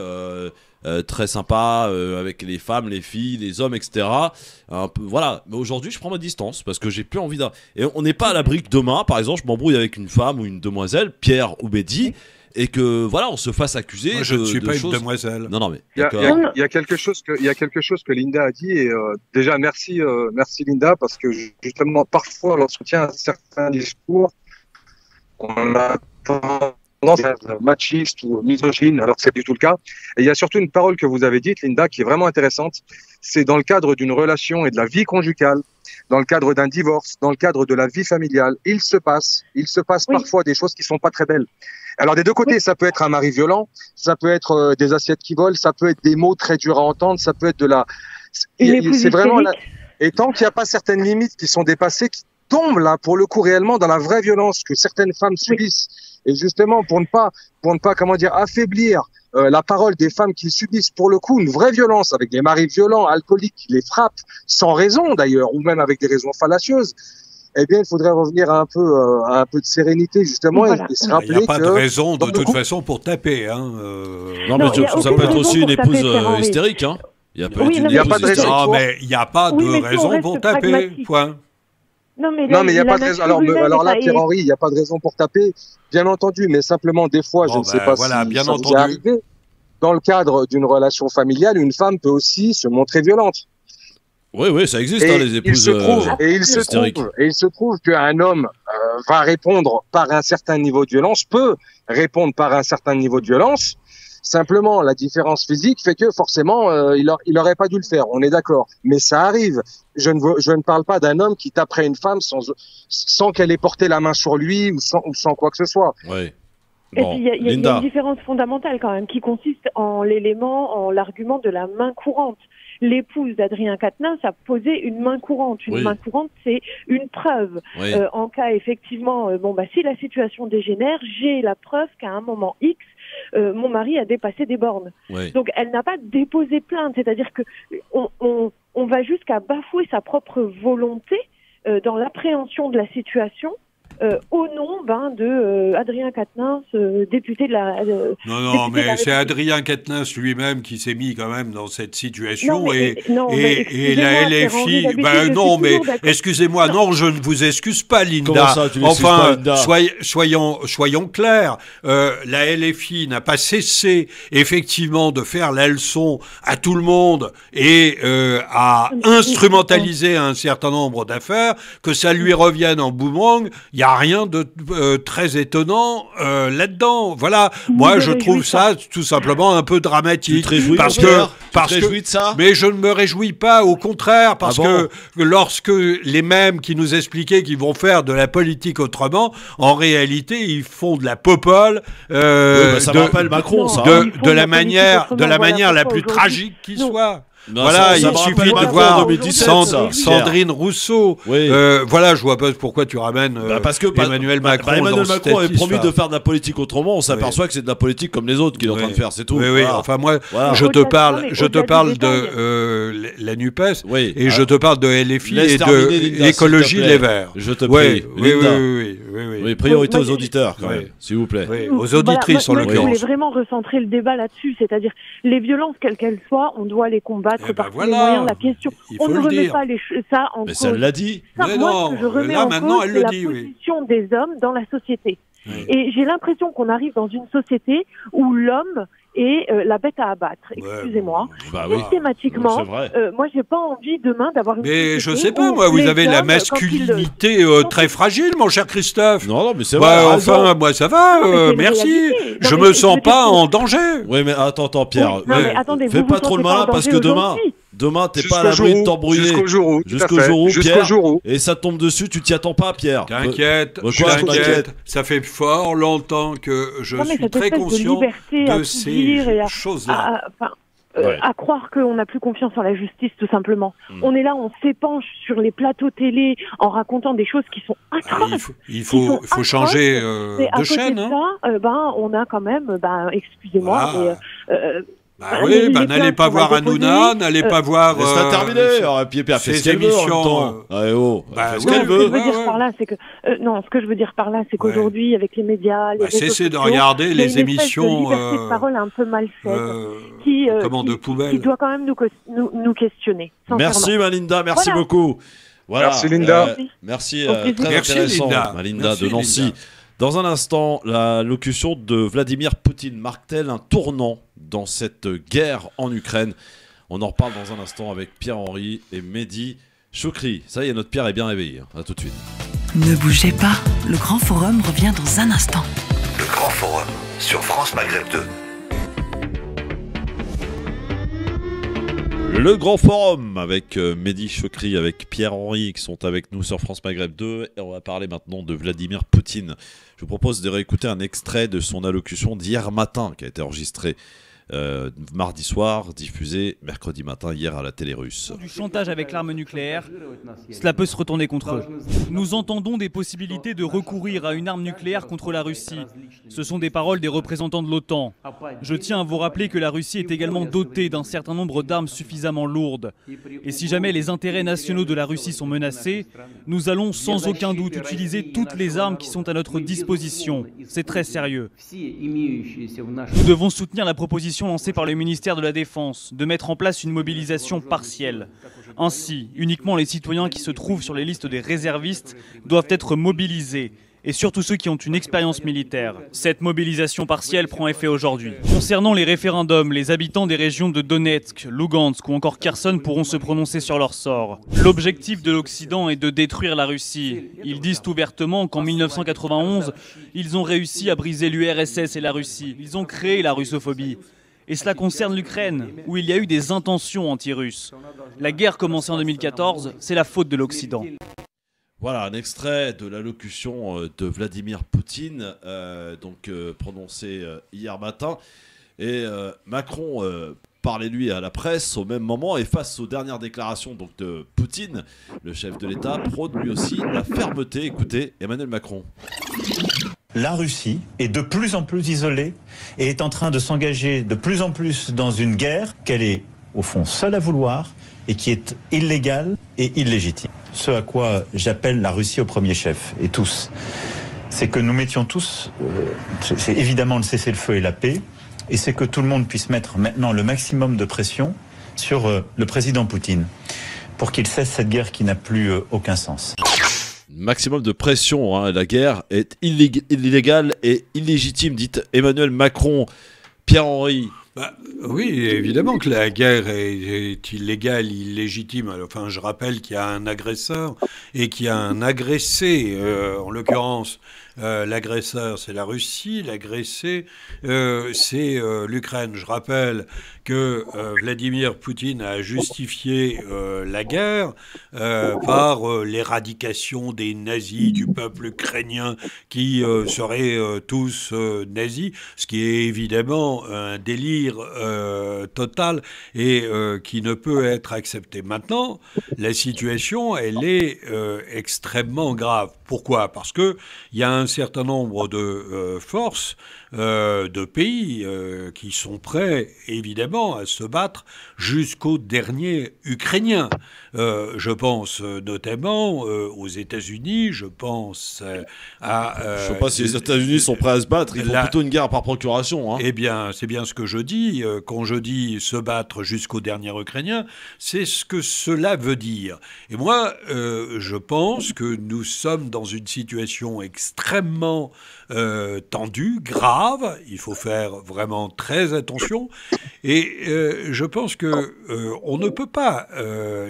très sympa avec les femmes, les filles, les hommes, etc. Voilà, mais aujourd'hui je prends ma distance parce que j'ai plus envie Et on n'est pas à l'abri que demain, par exemple, je m'embrouille avec une femme ou une demoiselle, Pierre ou Mehdi, et que voilà, on se fasse accuser. Moi, je ne suis pas choses... une demoiselle. Non, mais il y a quelque chose que Linda a dit et déjà merci Linda parce que justement parfois lorsqu'on tient certains discours, on a tendance à être machiste ou misogyne, alors que c'est du tout le cas. Et il y a surtout une parole que vous avez dite, Linda, qui est vraiment intéressante. C'est dans le cadre d'une relation et de la vie conjugale, dans le cadre d'un divorce, dans le cadre de la vie familiale, il se passe parfois des choses qui sont pas très belles. Alors des deux côtés, ça peut être un mari violent, ça peut être des assiettes qui volent, ça peut être des mots très durs à entendre, ça peut être de la... C'est vraiment... Et tant qu'il n'y a pas certaines limites qui sont dépassées, qui tombent là, pour le coup, réellement dans la vraie violence que certaines femmes subissent, et justement pour ne pas, comment dire, affaiblir la parole des femmes qui subissent pour le coup une vraie violence, avec des maris violents, alcooliques, qui les frappent, sans raison d'ailleurs, ou même avec des raisons fallacieuses, eh bien, il faudrait revenir à un peu de sérénité, justement, et se rappeler que... Il n'y a pas de raison, de toute façon, pour taper. Non, mais ça peut être aussi une épouse hystérique. Hein. Il n'y a pas de raison. Non, mais il n'y a pas de raison pour taper, point. Non, mais il n'y a pas de raison. Alors là, Pierre-Henri, il n'y a pas de raison pour taper, bien entendu, mais simplement, des fois, je ne sais pas si ça vous est arrivé, dans le cadre d'une relation familiale, une femme peut aussi se montrer violente. Oui, ça existe, les épouses hystériques. Et il se trouve qu'un homme va répondre par un certain niveau de violence, peut répondre par un certain niveau de violence. Simplement, la différence physique fait que forcément, il aurait pas dû le faire. On est d'accord. Mais ça arrive. Je ne parle pas d'un homme qui taperait une femme sans qu'elle ait porté la main sur lui ou sans quoi que ce soit. Oui. Bon, et puis il y a une différence fondamentale quand même qui consiste en l'argument de la main courante. L'épouse d'Adrien Quatennens a posé une main courante. Une main courante, c'est une preuve. Oui. En cas, effectivement, si la situation dégénère, j'ai la preuve qu'à un moment X, mon mari a dépassé des bornes. Oui. Donc, elle n'a pas déposé plainte. C'est-à-dire que on va jusqu'à bafouer sa propre volonté dans l'appréhension de la situation au nom de Adrien Quatennens, député de la... non, mais c'est Adrien Quatennens lui-même qui s'est mis quand même dans cette situation et la LFI... non, mais excusez-moi, non, je ne vous excuse pas, Linda. Comment ça, tu enfin, pas, Linda soyons clairs, la LFI n'a pas cessé effectivement de faire la leçon à tout le monde et à instrumentaliser un certain nombre d'affaires, que ça lui revienne en boomerang, il n'y a rien de très étonnant là-dedans. Voilà, moi je trouve ça tout simplement un peu dramatique. Parce que de ça mais je ne me réjouis pas, au contraire, parce que lorsque les mêmes qui nous expliquaient qu'ils vont faire de la politique autrement, en réalité ils font de la popole ça me rappelle Macron, ça. De la manière la plus tragique qui soit. Non, voilà, il suffit de voir 2017, Sandrine Rousseau. Oui. Voilà, je vois pas pourquoi tu ramènes parce que Emmanuel Macron. Emmanuel Macron avait promis de faire de la politique autrement. On s'aperçoit que c'est de la politique comme les autres qu'il est en train de faire, c'est tout. Oui, voilà. Enfin moi, je te parle de la NUPES et je te parle de LFI et de l'écologie Les Verts. Je te prie. Oui, priorité aux auditeurs, quand même, s'il vous plaît. Aux auditrices, en l'occurrence. Je voulais vraiment recentrer le débat là-dessus, c'est-à-dire les violences, quelles qu'elles soient, on doit les combattre par tous les moyens. La question, on ne remet pas ça en cause. Mais ça l'a dit. Ça, moi, ce que je remets en cause, c'est la position des hommes dans la société. Et j'ai l'impression qu'on arrive dans une société où l'homme est la bête à abattre. Excusez-moi. Systématiquement, moi, j'ai pas envie demain d'avoir une société. Mais je sais pas, moi, vous avez la masculinité très fragile, mon cher Christophe. Non, mais c'est vrai. Enfin, moi, ça va, merci. Je me sens pas en danger. Oui, mais attends, Pierre. Fais pas trop le malin parce que demain, t'es pas à l'abri de t'embrouiller. Jusqu'au jour où, Pierre. Et ça tombe dessus, tu t'y attends pas, Pierre. T'inquiète, ça fait fort longtemps que je suis très conscient de ces choses-là. À croire qu'on n'a plus confiance en la justice, tout simplement. On est là, on s'épanche sur les plateaux télé en racontant des choses qui sont atroces. Il faut changer de chaîne. On a quand même, excusez-moi, n'allez pas voir Hanouna, n'allez pas voir. C'est terminé. Pierre fait ce qu'elle veut en même temps. Ce qu'elle veut. Ce que je veux dire par là, c'est qu'aujourd'hui, avec les médias, les réseaux cessez de regarder les émissions. Il y a une liberté de parole un peu malsaine qui doit quand même nous questionner. Merci, Malinda. Merci beaucoup. Voilà. Merci, Linda. Merci. Très intéressant, Malinda de Nancy. Dans un instant, l'allocution de Vladimir Poutine marque-t-elle un tournant dans cette guerre en Ukraine? On en reparle dans un instant avec Pierre-Henri et Mehdi Choukri. Ça y est, notre Pierre est bien réveillé. A tout de suite. Ne bougez pas, le Grand Forum revient dans un instant. Le Grand Forum sur France Maghreb 2. Le Grand Forum avec Mehdi Choukri, avec Pierre-Henri qui sont avec nous sur France Maghreb 2 et on va parler maintenant de Vladimir Poutine. Je vous propose de réécouter un extrait de son allocution d'hier matin qui a été enregistrée mardi soir, diffusé mercredi matin hier à la télé russe. Du chantage avec l'arme nucléaire, cela peut se retourner contre eux. Nous entendons des possibilités de recourir à une arme nucléaire contre la Russie. Ce sont des paroles des représentants de l'OTAN. Je tiens à vous rappeler que la Russie est également dotée d'un certain nombre d'armes suffisamment lourdes. Et si jamais les intérêts nationaux de la Russie sont menacés, nous allons sans aucun doute utiliser toutes les armes qui sont à notre disposition. C'est très sérieux. Nous devons soutenir la proposition lancée par le ministère de la Défense de mettre en place une mobilisation partielle. Ainsi, uniquement les citoyens qui se trouvent sur les listes des réservistes doivent être mobilisés, et surtout ceux qui ont une expérience militaire. Cette mobilisation partielle prend effet aujourd'hui. Concernant les référendums, les habitants des régions de Donetsk, Lugansk ou encore Kherson pourront se prononcer sur leur sort. L'objectif de l'Occident est de détruire la Russie. Ils disent ouvertement qu'en 1991, ils ont réussi à briser l'URSS et la Russie. Ils ont créé la russophobie. Et cela concerne l'Ukraine, où il y a eu des intentions anti-russes. La guerre commencée en 2014, c'est la faute de l'Occident. Voilà, un extrait de l'allocution de Vladimir Poutine, prononcée hier matin. Et Macron parlait, lui, à la presse au même moment. Et face aux dernières déclarations de Poutine, le chef de l'État prône lui aussi la fermeté. Écoutez, Emmanuel Macron. La Russie est de plus en plus isolée et est en train de s'engager de plus en plus dans une guerre qu'elle est, au fond, seule à vouloir et qui est illégale et illégitime. Ce à quoi j'appelle la Russie au premier chef, et tous, c'est que nous mettions tous, c'est évidemment le cessez-le-feu et la paix, et c'est que tout le monde puisse mettre maintenant le maximum de pression sur le président Poutine, pour qu'il cesse cette guerre qui n'a plus aucun sens. Maximum de pression, hein. La guerre est illégale et illégitime, dit Emmanuel Macron. Pierre-Henri. Oui, évidemment que la guerre est illégale, illégitime. Enfin, je rappelle qu'il y a un agresseur et qu'il y a un agressé. En l'occurrence, l'agresseur, c'est la Russie. L'agressé, c'est l'Ukraine. Je rappelle que Vladimir Poutine a justifié la guerre par l'éradication des nazis, du peuple ukrainien qui seraient tous nazis, ce qui est évidemment un délire total et qui ne peut être accepté. Maintenant, la situation, elle est extrêmement grave. Pourquoi ? Parce qu'il y a un certain nombre de forces, de pays qui sont prêts, évidemment, à se battre jusqu'au dernier Ukrainien. Je pense notamment aux États-Unis, je pense à... je ne sais pas si les États-Unis sont prêts à se battre, ils font plutôt une guerre par procuration. Hein. Eh bien, c'est bien ce que je dis. Quand je dis se battre jusqu'au dernier Ukrainien, c'est ce que cela veut dire. Et moi, je pense que nous sommes dans une situation extrêmement tendue, grave. Il faut faire vraiment très attention. Et je pense que on ne peut pas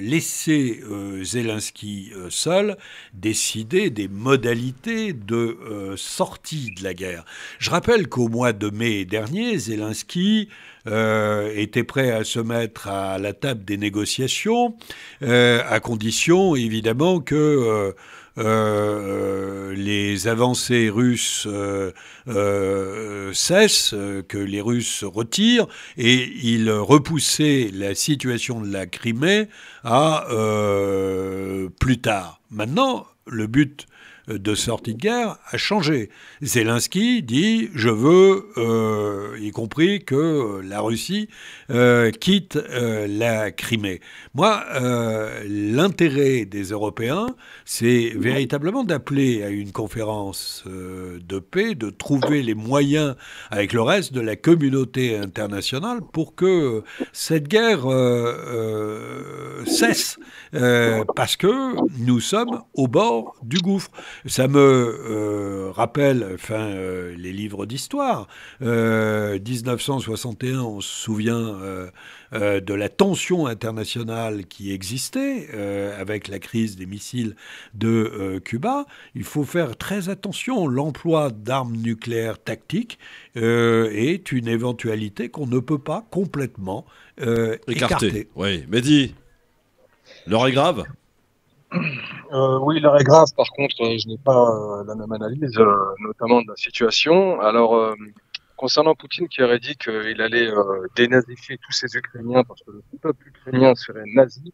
laisser Zelensky seul décider des modalités de sortie de la guerre. Je rappelle qu'au mois de mai dernier, Zelensky était prêt à se mettre à la table des négociations, à condition évidemment que les avancées russes cessent, que les Russes se retirent, et il repoussait la situation de la Crimée à plus tard. Maintenant, le but de sortie de guerre a changé. Zelensky dit « je veux, y compris que la Russie quitte la Crimée ». Moi, l'intérêt des Européens, c'est véritablement d'appeler à une conférence de paix, de trouver les moyens avec le reste de la communauté internationale pour que cette guerre cesse, parce que nous sommes au bord du gouffre. Ça me rappelle les livres d'histoire. 1961, on se souvient de la tension internationale qui existait avec la crise des missiles de Cuba. Il faut faire très attention. L'emploi d'armes nucléaires tactiques est une éventualité qu'on ne peut pas complètement écarter. Oui, Mehdi, l'heure est grave. Oui, l'heure est grave. Par contre, je n'ai pas la même analyse, notamment de la situation. Alors, concernant Poutine qui aurait dit qu'il allait dénazifier tous ces Ukrainiens parce que le peuple ukrainien serait nazi,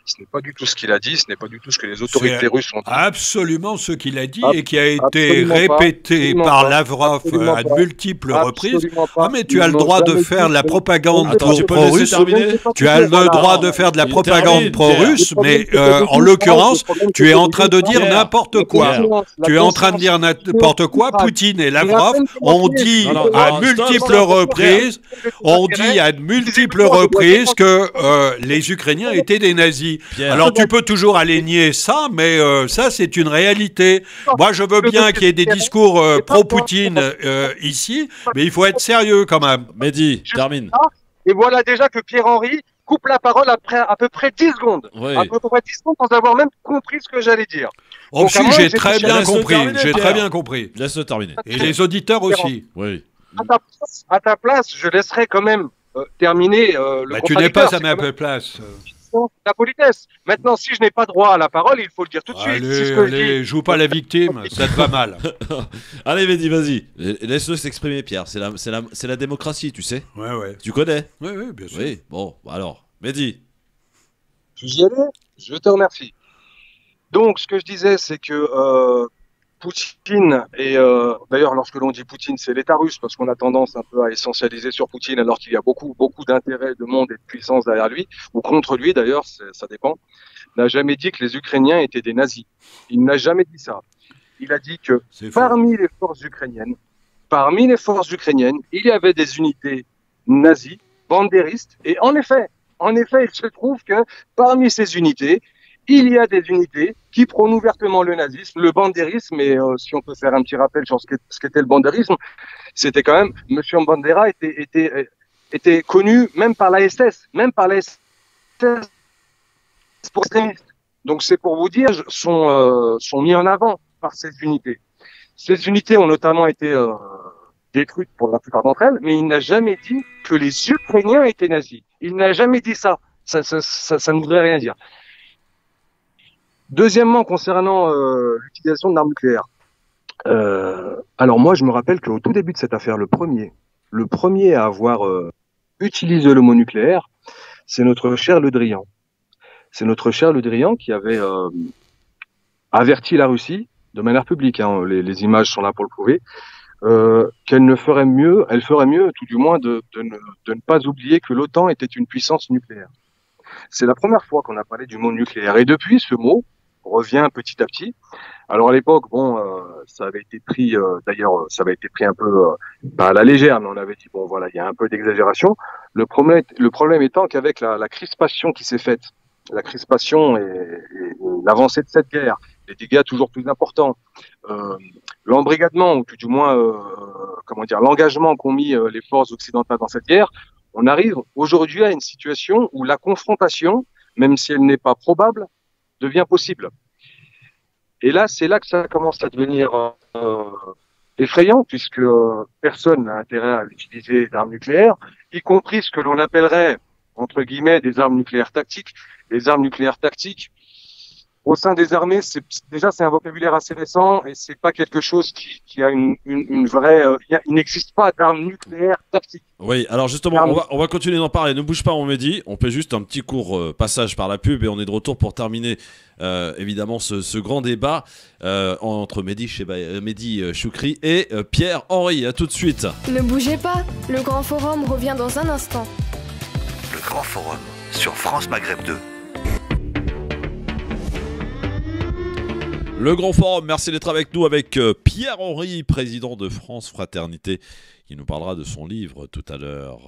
ce n'est pas du tout ce qu'il a dit, ce n'est pas du tout ce que les autorités russes ont dit. Absolument ce qu'il a dit et qui a été répété par Lavrov à de multiples reprises. Ah mais tu as le droit de faire de la propagande pro-russe. Tu as le droit de faire de la propagande pro-russe, mais en l'occurrence, tu es en train de dire n'importe quoi. Tu es en train de dire n'importe quoi. Poutine et Lavrov ont dit à multiples reprises, que les Ukrainiens étaient des nazis. Pierre. Alors tu peux toujours aller nier ça, mais ça c'est une réalité. Moi je veux bien qu'il y ait des discours pro-Poutine ici, mais il faut être sérieux quand même. Mehdi, termine. Et voilà déjà que Pierre-Henri coupe la parole après à peu près 10 secondes. Oui. À peu près 10 secondes sans avoir même compris ce que j'allais dire. Oh, si, j'ai très bien compris. J'ai très bien compris. Laisse-le terminer. Et les auditeurs aussi. Oui. À ta place, je laisserai quand même terminer le tu n'es pas à ma place. La politesse. Maintenant, si je n'ai pas droit à la parole, il faut le dire tout de suite. Allez, joue pas la victime, ça te va mal. Allez, Mehdi, vas-y. Laisse-le s'exprimer, Pierre. C'est la démocratie, tu sais. Ouais. Tu connais ? Oui, bien sûr. Oui, bon, alors, Mehdi. J'y allais ? Je te remercie. Donc, ce que je disais, c'est que Poutine, et d'ailleurs lorsque l'on dit Poutine, c'est l'État russe, parce qu'on a tendance un peu à essentialiser sur Poutine, alors qu'il y a beaucoup d'intérêts, de monde et de puissance derrière lui, ou contre lui d'ailleurs, ça dépend, n'a jamais dit que les Ukrainiens étaient des nazis. Il n'a jamais dit ça. Il a dit que parmi les forces ukrainiennes, il y avait des unités nazies, bandéristes, et en effet, il se trouve que parmi ces unités, il y a des unités qui prônent ouvertement le nazisme, le bandérisme, et si on peut faire un petit rappel sur ce qu'était le bandérisme, c'était quand même, Monsieur Bandera était connu même par la SS, pour extrémistes. Donc c'est pour vous dire, sont mis en avant par ces unités. Ces unités ont notamment été détruites pour la plupart d'entre elles, mais il n'a jamais dit que les Ukrainiens étaient nazis. Il n'a jamais dit ça. Ça ne voudrait rien dire. Deuxièmement, concernant l'utilisation d'armes nucléaires. Alors moi, je me rappelle qu'au tout début de cette affaire, le premier à avoir utilisé le mot nucléaire, c'est notre cher Le Drian. C'est notre cher Le Drian qui avait averti la Russie, de manière publique, hein, les images sont là pour le prouver, qu'elle ferait mieux, tout du moins, de ne pas oublier que l'OTAN était une puissance nucléaire. C'est la première fois qu'on a parlé du mot nucléaire. Et depuis, ce mot revient petit à petit. Alors à l'époque, bon, ça avait été pris, d'ailleurs, ça avait été pris un peu pas à la légère, mais on avait dit bon, voilà, il y a un peu d'exagération. Le problème étant qu'avec la crispation qui s'est faite, la crispation et l'avancée de cette guerre, les dégâts toujours plus importants, l'embrigadement ou tout du moins, l'engagement qu'ont mis les forces occidentales dans cette guerre, on arrive aujourd'hui à une situation où la confrontation, même si elle n'est pas probable, devient possible. Et là, c'est là que ça commence à devenir effrayant, puisque personne n'a intérêt à utiliser d'armes nucléaires, y compris ce que l'on appellerait, entre guillemets, des armes nucléaires tactiques. Les armes nucléaires tactiques, au sein des armées, c'est un vocabulaire assez récent et c'est pas quelque chose qui a une vraie. Il n'existe pas d'armes nucléaires tactiques. Oui, alors justement, on va continuer d'en parler. Ne bouge pas, on me dit. On fait juste un petit court passage par la pub et on est de retour pour terminer évidemment ce grand débat entre Mehdi Choukri et Pierre-Henri. À tout de suite. Ne bougez pas, le Grand Forum revient dans un instant. Le Grand Forum sur France Maghreb 2. Le Grand Forum, merci d'être avec nous avec Pierre-Henri, président de France Fraternité, qui nous parlera de son livre tout à l'heure,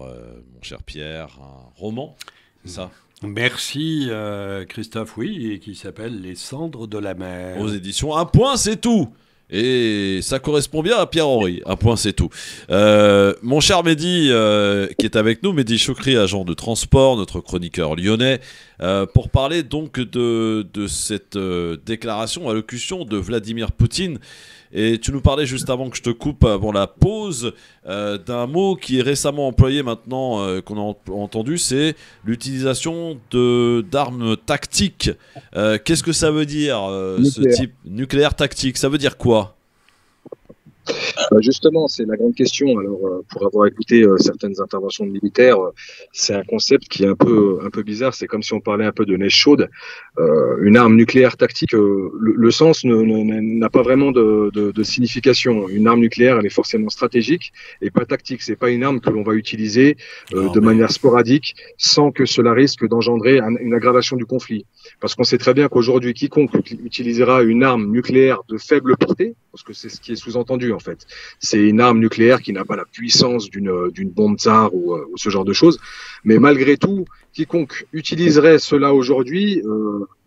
mon cher Pierre, un roman, c'est ça ? Merci Christophe, oui, et qui s'appelle Les Cendres de la mer. Aux éditions Un Point, c'est tout. Et ça correspond bien à Pierre-Henri, un point c'est tout. Mon cher Mehdi, qui est avec nous, Mehdi Choukri, agent de transport, notre chroniqueur lyonnais, pour parler donc de cette déclaration, allocution de Vladimir Poutine. Et tu nous parlais juste avant que je te coupe, avant la pause, d'un mot qui est récemment employé maintenant, qu'on a entendu, c'est l'utilisation d'armes tactiques. Qu'est-ce que ça veut dire, ce type nucléaire tactique? Ça veut dire quoi? Justement, c'est la grande question. Alors, pour avoir écouté certaines interventions de militaires, c'est un concept qui est un peu bizarre. C'est comme si on parlait un peu de neige chaude. Une arme nucléaire tactique, le sens n'a pas vraiment de signification. Une arme nucléaire, elle est forcément stratégique et pas tactique. C'est pas une arme que l'on va utiliser manière sporadique, sans que cela risque d'engendrer une aggravation du conflit. Parce qu'on sait très bien qu'aujourd'hui, quiconque utilisera une arme nucléaire de faible portée, parce que c'est ce qui est sous-entendu en fait, c'est une arme nucléaire qui n'a pas la puissance d'une bombe tsar ou ce genre de choses, mais malgré tout, quiconque utiliserait cela aujourd'hui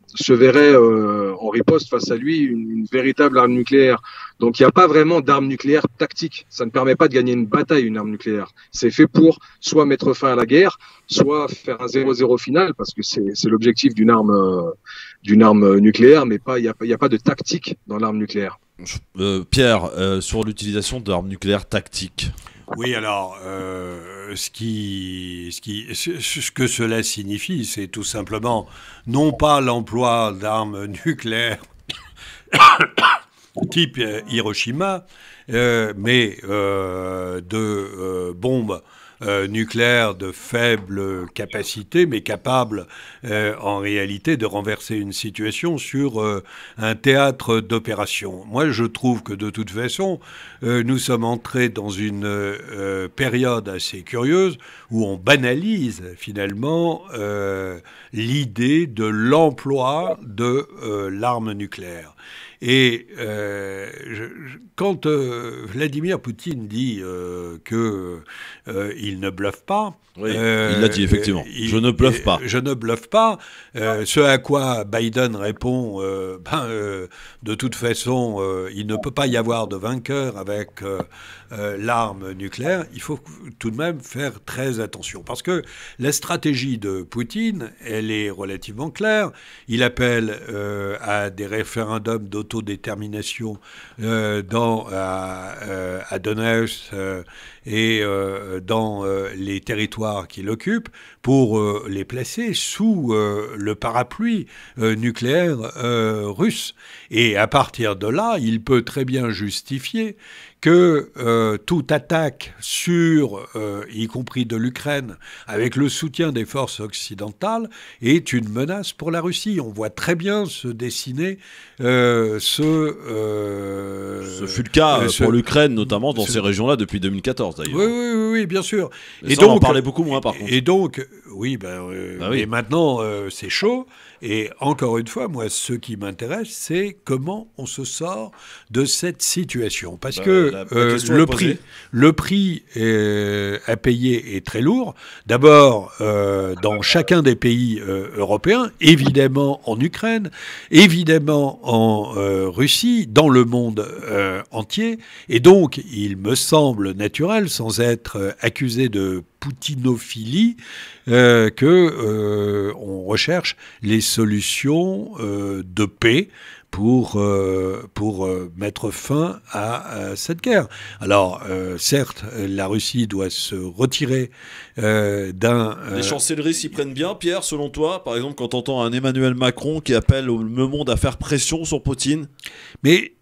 se verrait en riposte face à lui une véritable arme nucléaire. Donc il n'y a pas vraiment d'arme nucléaire tactique. Ça ne permet pas de gagner une bataille, une arme nucléaire. C'est fait pour soit mettre fin à la guerre, soit faire un 0-0 final, parce que c'est l'objectif d'une arme nucléaire, mais il n'y a pas de tactique dans l'arme nucléaire. Pierre, sur l'utilisation d'armes nucléaires tactiques. Oui, alors, ce que cela signifie, c'est tout simplement non pas l'emploi d'armes nucléaires type Hiroshima, mais de bombes nucléaire de faible capacité, mais capable en réalité de renverser une situation sur un théâtre d'opération. Moi, je trouve que de toute façon, nous sommes entrés dans une période assez curieuse où on banalise finalement l'idée de l'emploi de l'arme nucléaire. Et quand Vladimir Poutine dit qu'il ne bluffe pas, oui, il l'a dit effectivement. Je ne bluffe pas. Je ne bluffe pas. Ce à quoi Biden répond, de toute façon, il ne peut pas y avoir de vainqueur avec l'arme nucléaire. Il faut tout de même faire très attention. Parce que la stratégie de Poutine, elle est relativement claire. Il appelle à des référendums d'autodétermination à Donetsk et dans les territoires qu'il occupe pour les placer sous le parapluie nucléaire russe. Et à partir de là, il peut très bien justifier que toute attaque sur, y compris de l'Ukraine, avec le soutien des forces occidentales, est une menace pour la Russie. On voit très bien se dessiner ce fut le cas pour l'Ukraine, notamment dans ces régions-là depuis 2014 d'ailleurs. Oui, bien sûr. Et donc, on en parlait beaucoup moins par contre. Et donc, oui, et maintenant c'est chaud. Et encore une fois, moi, ce qui m'intéresse, c'est comment on se sort de cette situation. Parce que le prix à payer est très lourd. D'abord, dans chacun des pays européens, évidemment en Ukraine, évidemment en Russie, dans le monde entier. Et donc, il me semble naturel, sans être accusé de poutinophilie, on recherche les solutions de paix pour mettre fin à cette guerre. Alors, certes, la Russie doit se retirer d'un... Les chancelleries s'y prennent bien, Pierre, selon toi? Par exemple, quand on entend un Emmanuel Macron qui appelle le monde à faire pression sur Poutine? Mais...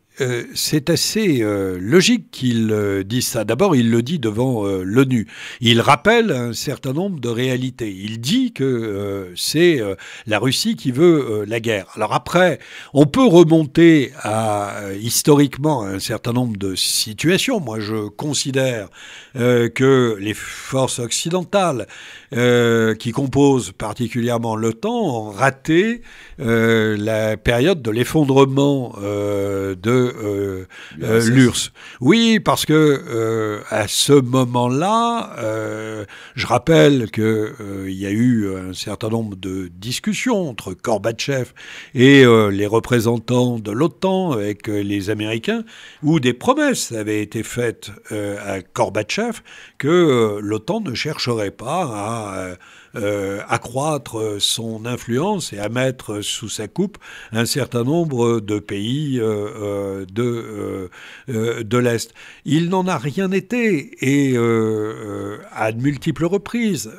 c'est assez logique qu'il dise ça. D'abord, il le dit devant l'ONU. Il rappelle un certain nombre de réalités. Il dit que c'est la Russie qui veut la guerre. Alors après, on peut remonter historiquement à un certain nombre de situations. Moi, je considère que les forces occidentales qui composent particulièrement l'OTAN ont raté la période de l'effondrement de l'URSS. Oui, parce que à ce moment-là, je rappelle qu'il y a eu un certain nombre de discussions entre Gorbatchev et les représentants de l'OTAN avec les Américains, où des promesses avaient été faites à Gorbatchev que l'OTAN ne chercherait pas à accroître son influence et à mettre sous sa coupe un certain nombre de pays de l'Est. Il n'en a rien été et à de multiples reprises,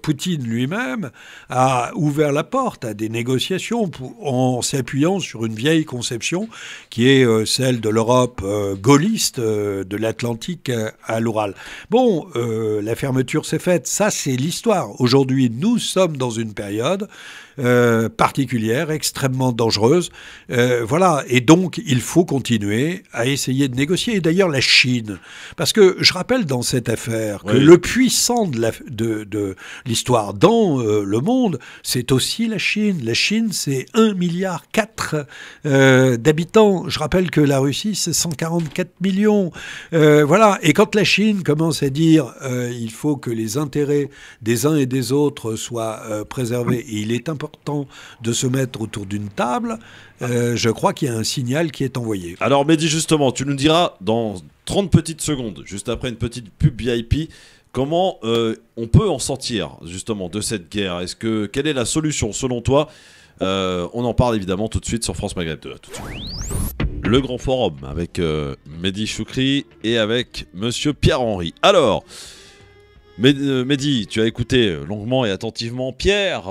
Poutine lui-même a ouvert la porte à des négociations en s'appuyant sur une vieille conception qui est celle de l'Europe gaulliste de l'Atlantique à l'Oural. Bon, la fermeture s'est faite, ça c'est l'histoire. Aujourd'hui, nous sommes dans une période particulière, extrêmement dangereuse. Voilà, et donc il faut continuer à essayer de négocier. Et d'ailleurs la Chine, parce que je rappelle dans cette affaire que le puissant de l'histoire dans le monde, c'est aussi la Chine. La Chine, c'est 1,4 milliard d'habitants. Je rappelle que la Russie, c'est 144 millions. Voilà, et quand la Chine commence à dire il faut que les intérêts des uns et des autres soient préservés, et il est important de se mettre autour d'une table, je crois qu'il y a un signal qui est envoyé. Alors Mehdi, justement, tu nous diras dans 30 petites secondes, juste après une petite pub VIP, comment on peut en sortir justement de cette guerre. Quelle est la solution selon toi? On en parle évidemment tout de suite sur France Maghreb 2. Tout de suite. Le Grand Forum avec Mehdi Choukri et avec Monsieur Pierre-Henry. Alors, Mehdi, tu as écouté longuement et attentivement Pierre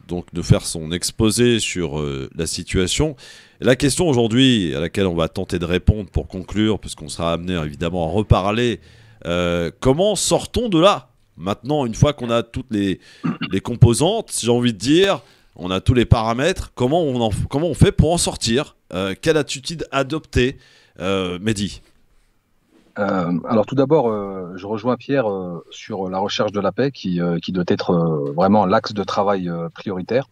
donc de faire son exposé sur la situation. La question aujourd'hui à laquelle on va tenter de répondre pour conclure, puisqu'on sera amené évidemment à reparler Comment sortons de là? Maintenant, une fois qu'on a toutes les composantes, j'ai envie de dire, on a tous les paramètres, comment on fait pour en sortir? Quelle attitude adopter, Mehdi? Alors tout d'abord, je rejoins Pierre sur la recherche de la paix qui doit être vraiment l'axe de travail prioritaire.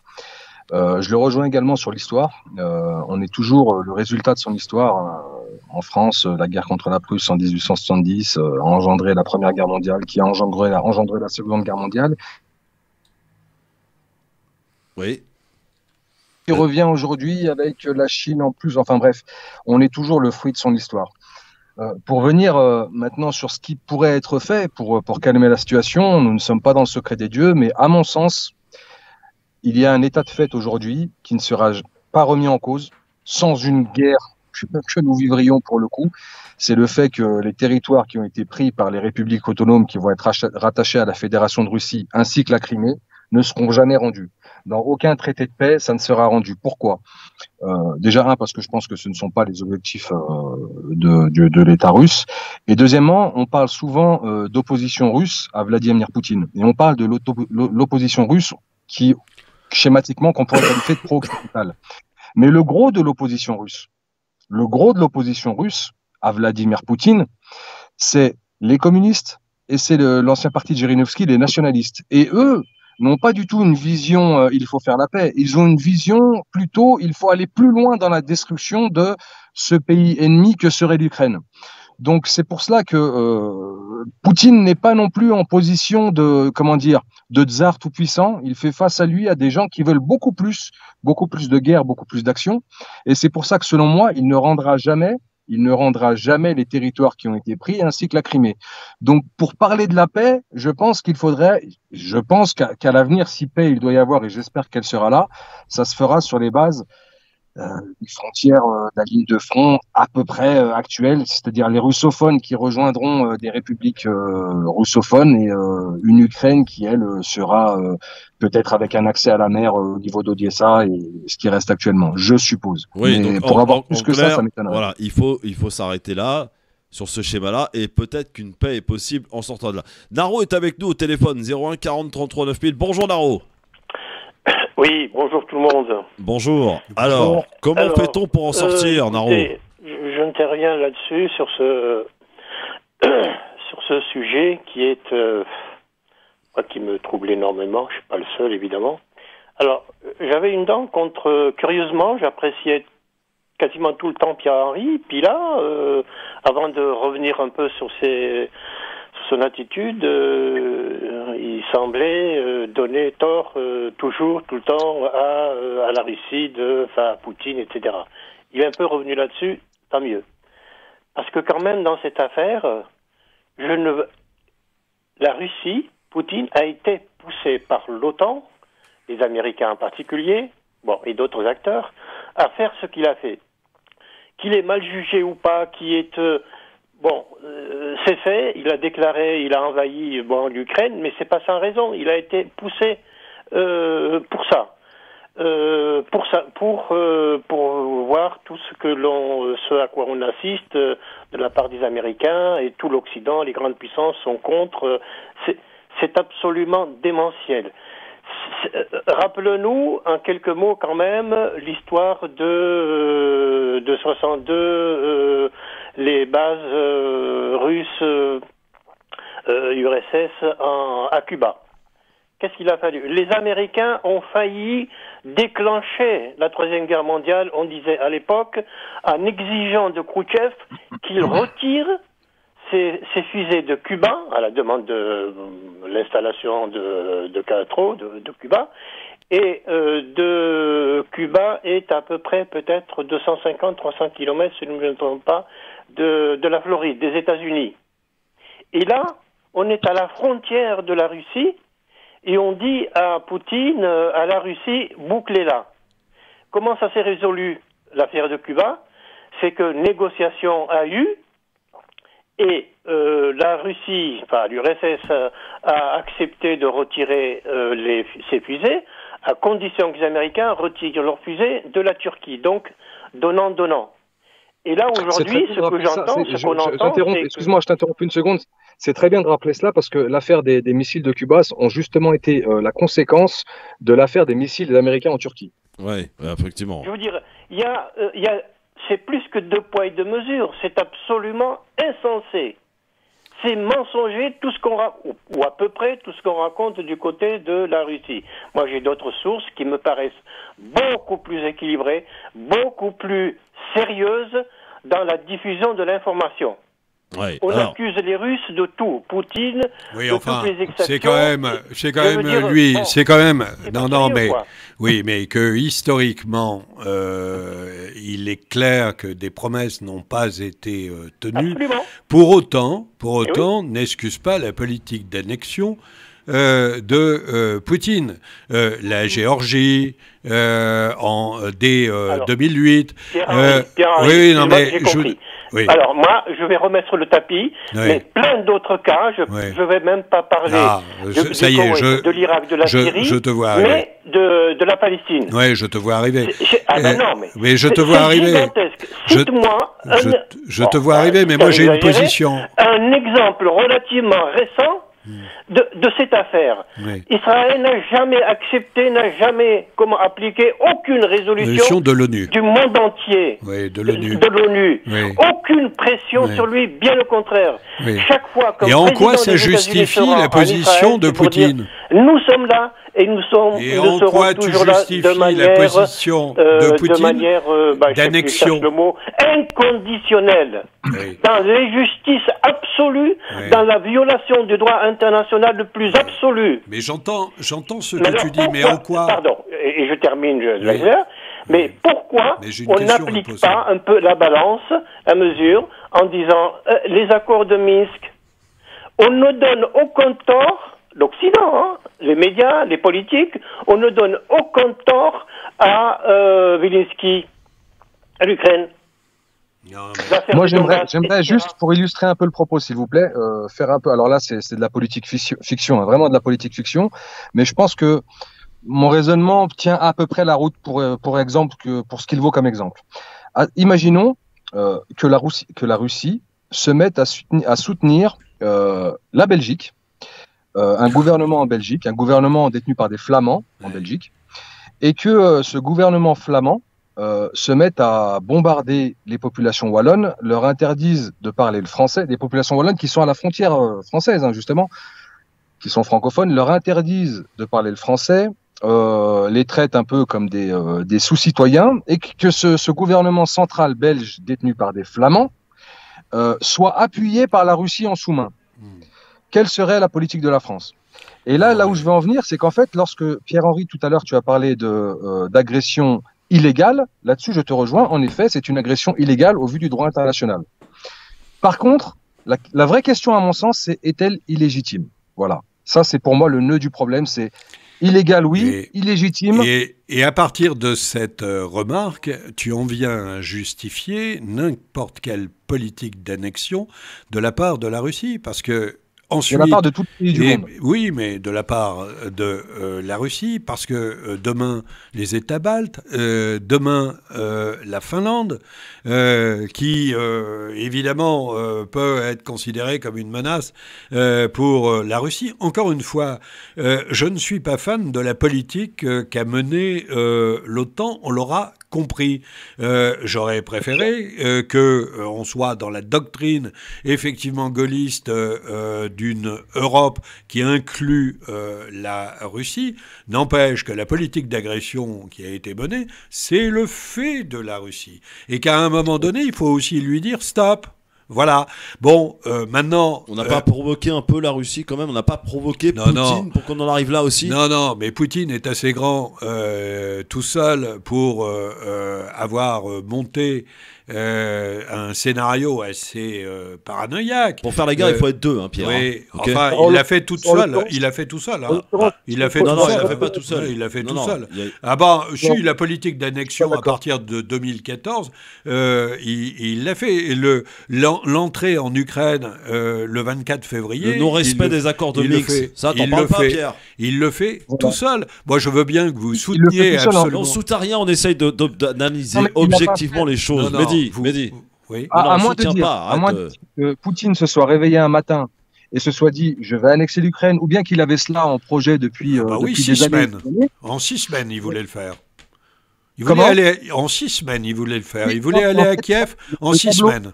Je le rejoins également sur l'histoire. On est toujours le résultat de son histoire. En France, la guerre contre la Prusse en 1870 a engendré la Première Guerre mondiale, qui a engendré la Seconde Guerre mondiale. Oui. Qui revient aujourd'hui avec la Chine en plus. Enfin bref, on est toujours le fruit de son histoire. Pour venir maintenant sur ce qui pourrait être fait pour calmer la situation, nous ne sommes pas dans le secret des dieux, mais à mon sens, il y a un état de fait aujourd'hui qui ne sera pas remis en cause sans une guerre que nous vivrions pour le coup. C'est le fait que les territoires qui ont été pris par les républiques autonomes qui vont être rattachées à la Fédération de Russie ainsi que la Crimée ne seront jamais rendus. Dans aucun traité de paix, ça ne sera rendu. Pourquoi? Déjà, parce que je pense que ce ne sont pas les objectifs de l'État russe. Et deuxièmement, on parle souvent d'opposition russe à Vladimir Poutine. Et on parle de l'opposition russe qui, schématiquement, qu'on pourrait qualifier de pro-occidentale. Mais le gros de l'opposition russe à Vladimir Poutine, c'est les communistes et c'est l'ancien parti de Zhirinovsky, les nationalistes. Et eux n'ont pas du tout une vision il faut faire la paix. Ils ont une vision plutôt il faut aller plus loin dans la destruction de ce pays ennemi que serait l'Ukraine. Donc c'est pour cela que Poutine n'est pas non plus en position de tsar tout puissant. Il fait face à lui à des gens qui veulent beaucoup plus de guerre, beaucoup plus d'action. Et c'est pour ça que selon moi, il ne rendra jamais les territoires qui ont été pris ainsi que la Crimée. Donc pour parler de la paix, je pense qu'à l'avenir, si paix il doit y avoir, et j'espère qu'elle sera là, ça se fera sur les bases des frontières de la ligne de front à peu près actuelle, c'est-à-dire les russophones qui rejoindront des républiques russophones et une Ukraine qui, elle, sera peut-être avec un accès à la mer au niveau d'Odessa et ce qui reste actuellement, je suppose. Oui, mais donc pour avoir plus que clair, ça m'étonnerait. Voilà, il faut s'arrêter là, sur ce schéma-là, et peut-être qu'une paix est possible en sortant de là. Naro est avec nous au téléphone, 01 40 33 9000. Bonjour Naro. Oui, bonjour tout le monde. Bonjour. Alors, comment fait-on pour en sortir, Naro? Je n'interviens là-dessus, sur ce sujet qui est qui me trouble énormément. Je ne suis pas le seul, évidemment. Alors, j'avais une dent contre, curieusement, j'appréciais quasiment tout le temps Pierre-Henry. Puis là, avant de revenir un peu sur son attitude, il semblait donner tort toujours, tout le temps à la Russie, à Poutine, etc. Il est un peu revenu là-dessus, tant mieux. Parce que quand même, dans cette affaire, la Russie, Poutine, a été poussé par l'OTAN, les Américains en particulier, et d'autres acteurs, à faire ce qu'il a fait. Qu'il est mal jugé ou pas, qui est... c'est fait, il a déclaré, il a envahi l'Ukraine, mais c'est pas sans raison, il a été poussé pour ça. Pour voir tout ce à quoi on assiste de la part des Américains et tout l'Occident, les grandes puissances sont contre. C'est absolument démentiel. Rappelons-nous en quelques mots quand même l'histoire de 62, les bases russes URSS à Cuba. Qu'est-ce qu'il a fallu? Les Américains ont failli déclencher la Troisième Guerre mondiale, on disait à l'époque, en exigeant de Khrouchtchev qu'il retire ces fusées de Cuba, à la demande de l'installation de Castro, de Cuba, et de Cuba est à peu près peut-être 250-300 km, si je ne me trompe pas, de la Floride, des États-Unis. Et là, on est à la frontière de la Russie, et on dit à Poutine, à la Russie, bouclez-la. Comment ça s'est résolu, l'affaire de Cuba? C'est que négociation a eu, et la Russie, enfin l'URSS, a accepté de retirer ces fusées, à condition que les Américains retirent leurs fusées de la Turquie, donc donnant-donnant. Et là, aujourd'hui, ce que j'entends, ce qu'on entend, excuse-moi, je t'interromps une seconde. C'est très bien de rappeler cela parce que l'affaire des missiles de Cuba ont justement été la conséquence de l'affaire des missiles des Américains en Turquie. Oui, effectivement. Je veux dire, c'est plus que 2 poids et 2 mesures. C'est absolument insensé. C'est mensonger tout ce qu'on ou à peu près tout ce qu'on raconte du côté de la Russie. Moi, j'ai d'autres sources qui me paraissent beaucoup plus équilibrées, beaucoup plus sérieuses dans la diffusion de l'information. Ouais, on accuse les Russes de tout, Poutine, oui, de enfin, toutes les exactions. C'est quand même lui, bon, c'est quand même non, mais quoi. Oui, mais que historiquement, il est clair que des promesses n'ont pas été tenues. Absolument. Pour autant, n'excuse pas la politique d'annexion de Poutine. La Géorgie, dès 2008. Oui, non, mais oui. Alors moi, je vais remettre le tapis, mais plein d'autres cas, je ne vais même pas parler de l'Irak, de la Syrie, mais de la Palestine. Oui, je te vois arriver. Non, mais je te vois arriver. Cite-moi je te vois arriver, mais moi j'ai une position. Un exemple relativement récent de cette affaire. Oui. Israël n'a jamais accepté, n'a jamais appliqué aucune résolution de l'ONU. Du monde entier. Oui, de l'ONU. Oui. Aucune pression sur lui, bien au contraire. Oui. Chaque fois, comme et en quoi ça justifie la position de Poutine? Nous sommes là et nous serons toujours là de manière, la position de Poutine d'annexion inconditionnelle, dans l'injustice absolue, dans la violation du droit international le plus absolu. Mais j'entends ce que tu dis, mais en quoi? Pardon, et je termine, mais pourquoi on n'applique pas un peu la balance à mesure en disant les accords de Minsk, on ne donne aucun tort, l'Occident, les médias, les politiques, on ne donne aucun tort à Zelensky, à l'Ukraine. Moi, j'aimerais juste, pour illustrer un peu le propos, s'il vous plaît, faire un peu. Alors là, c'est de la politique fiction, vraiment de la politique fiction. Mais je pense que mon raisonnement tient à peu près la route pour exemple pour ce qu'il vaut comme exemple. Imaginons que la Russie se mette à soutenir la Belgique, un gouvernement en Belgique, un gouvernement détenu par des Flamands en Belgique, et que ce gouvernement flamand se mettent à bombarder les populations wallonnes, leur interdisent de parler le français, des populations wallonnes qui sont à la frontière française, justement, qui sont francophones, leur interdisent de parler le français, les traitent un peu comme des sous-citoyens, et que ce gouvernement central belge détenu par des Flamands soit appuyé par la Russie en sous-main. Quelle serait la politique de la France ? Et là où je veux en venir, c'est qu'en fait, lorsque Pierre-Henri, tout à l'heure, tu as parlé d'agression illégale, là-dessus, je te rejoins. En effet, c'est une agression illégale au vu du droit international. Par contre, la vraie question, à mon sens, c'est est-elle illégitime ? Voilà. Ça, c'est pour moi le nœud du problème. C'est illégal, oui, illégitime. Et à partir de cette remarque, tu en viens à justifier n'importe quelle politique d'annexion de la part de la Russie, parce que ensuite, de la part de tous les pays du monde. Oui, mais de la part de la Russie, parce que demain, les États baltes, demain, la Finlande, qui, évidemment, peut être considérée comme une menace pour la Russie. Encore une fois, je ne suis pas fan de la politique qu'a menée l'OTAN, on l'aura compris. J'aurais préféré qu'on soit dans la doctrine, effectivement, gaulliste d'une Europe qui inclut la Russie. N'empêche que la politique d'agression qui a été menée, c'est le fait de la Russie. Et qu'à un moment donné, il faut aussi lui dire stop. Voilà. Bon, maintenant... On n'a pas provoqué un peu la Russie quand même? On n'a pas provoqué Poutine pour qu'on en arrive là aussi? Non, mais Poutine est assez grand tout seul pour avoir monté un scénario assez paranoïaque. Pour faire la guerre, il faut être deux, Pierre. Oui, okay. Enfin, il l'a fait tout seul. Il l'a fait tout seul. Il l'a fait tout seul. Non, il l'a fait pas tout seul. Il l'a fait tout seul. Ah bah, si, la politique d'annexion à partir de 2014, il l'a fait. L'entrée en Ukraine le 24 février... Le non-respect des accords de Minsk, ça, t'en parles pas, Pierre. Il le fait tout seul. Moi, je veux bien que vous souteniez absolument. On ne soutient rien, on essaye d'analyser objectivement les choses. Mehdi. Oui. À moins que Poutine se soit réveillé un matin et se soit dit je vais annexer l'Ukraine, ou bien qu'il avait cela en projet depuis, depuis des années. En 6 semaines, il voulait le faire. En 6 semaines, il voulait le faire. Il voulait aller à Kiev en 6 semaines.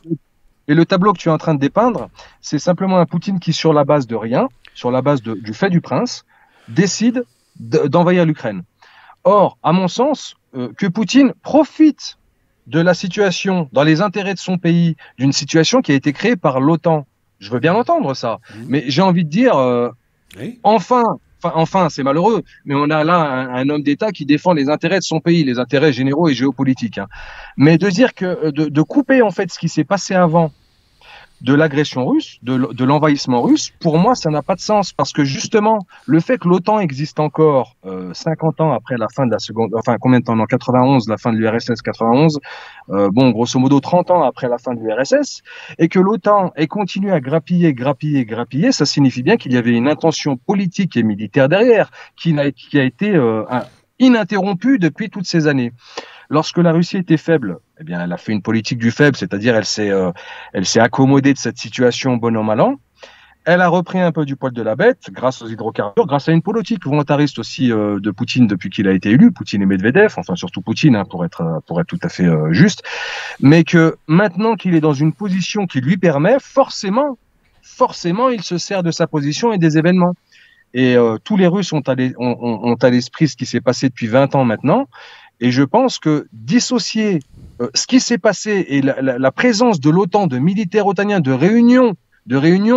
Et le tableau que tu es en train de dépeindre, c'est simplement un Poutine qui, sur la base de rien, sur la base du fait du prince, décide d'envahir l'Ukraine. Or, à mon sens, que Poutine profite de la situation, dans les intérêts de son pays, d'une situation qui a été créée par l'OTAN. Je veux bien l'entendre, ça. Mais j'ai envie de dire, enfin, c'est malheureux, mais on a là un homme d'État qui défend les intérêts de son pays, les intérêts généraux et géopolitiques. Mais de dire que de couper en fait ce qui s'est passé avant de l'agression russe, de l'envahissement russe, pour moi, ça n'a pas de sens, parce que justement, le fait que l'OTAN existe encore 50 ans après la fin de la seconde, enfin combien de temps, en 91, la fin de l'URSS 91, grosso modo 30 ans après la fin de l'URSS, et que l'OTAN ait continué à grappiller, ça signifie bien qu'il y avait une intention politique et militaire derrière, qui a été ininterrompue depuis toutes ces années. Lorsque la Russie était faible, eh bien, elle a fait une politique du faible, c'est-à-dire elle s'est accommodée de cette situation bon an mal an. Elle a repris un peu du poil de la bête grâce aux hydrocarbures, grâce à une politique volontariste aussi de Poutine depuis qu'il a été élu, Poutine et Medvedev, enfin surtout Poutine pour être tout à fait juste, mais que maintenant qu'il est dans une position qui lui permet, forcément, il se sert de sa position et des événements. Et tous les Russes ont à l'esprit ce qui s'est passé depuis 20 ans maintenant. Et je pense que dissocier ce qui s'est passé et la présence de l'OTAN, de militaires otaniens, de réunions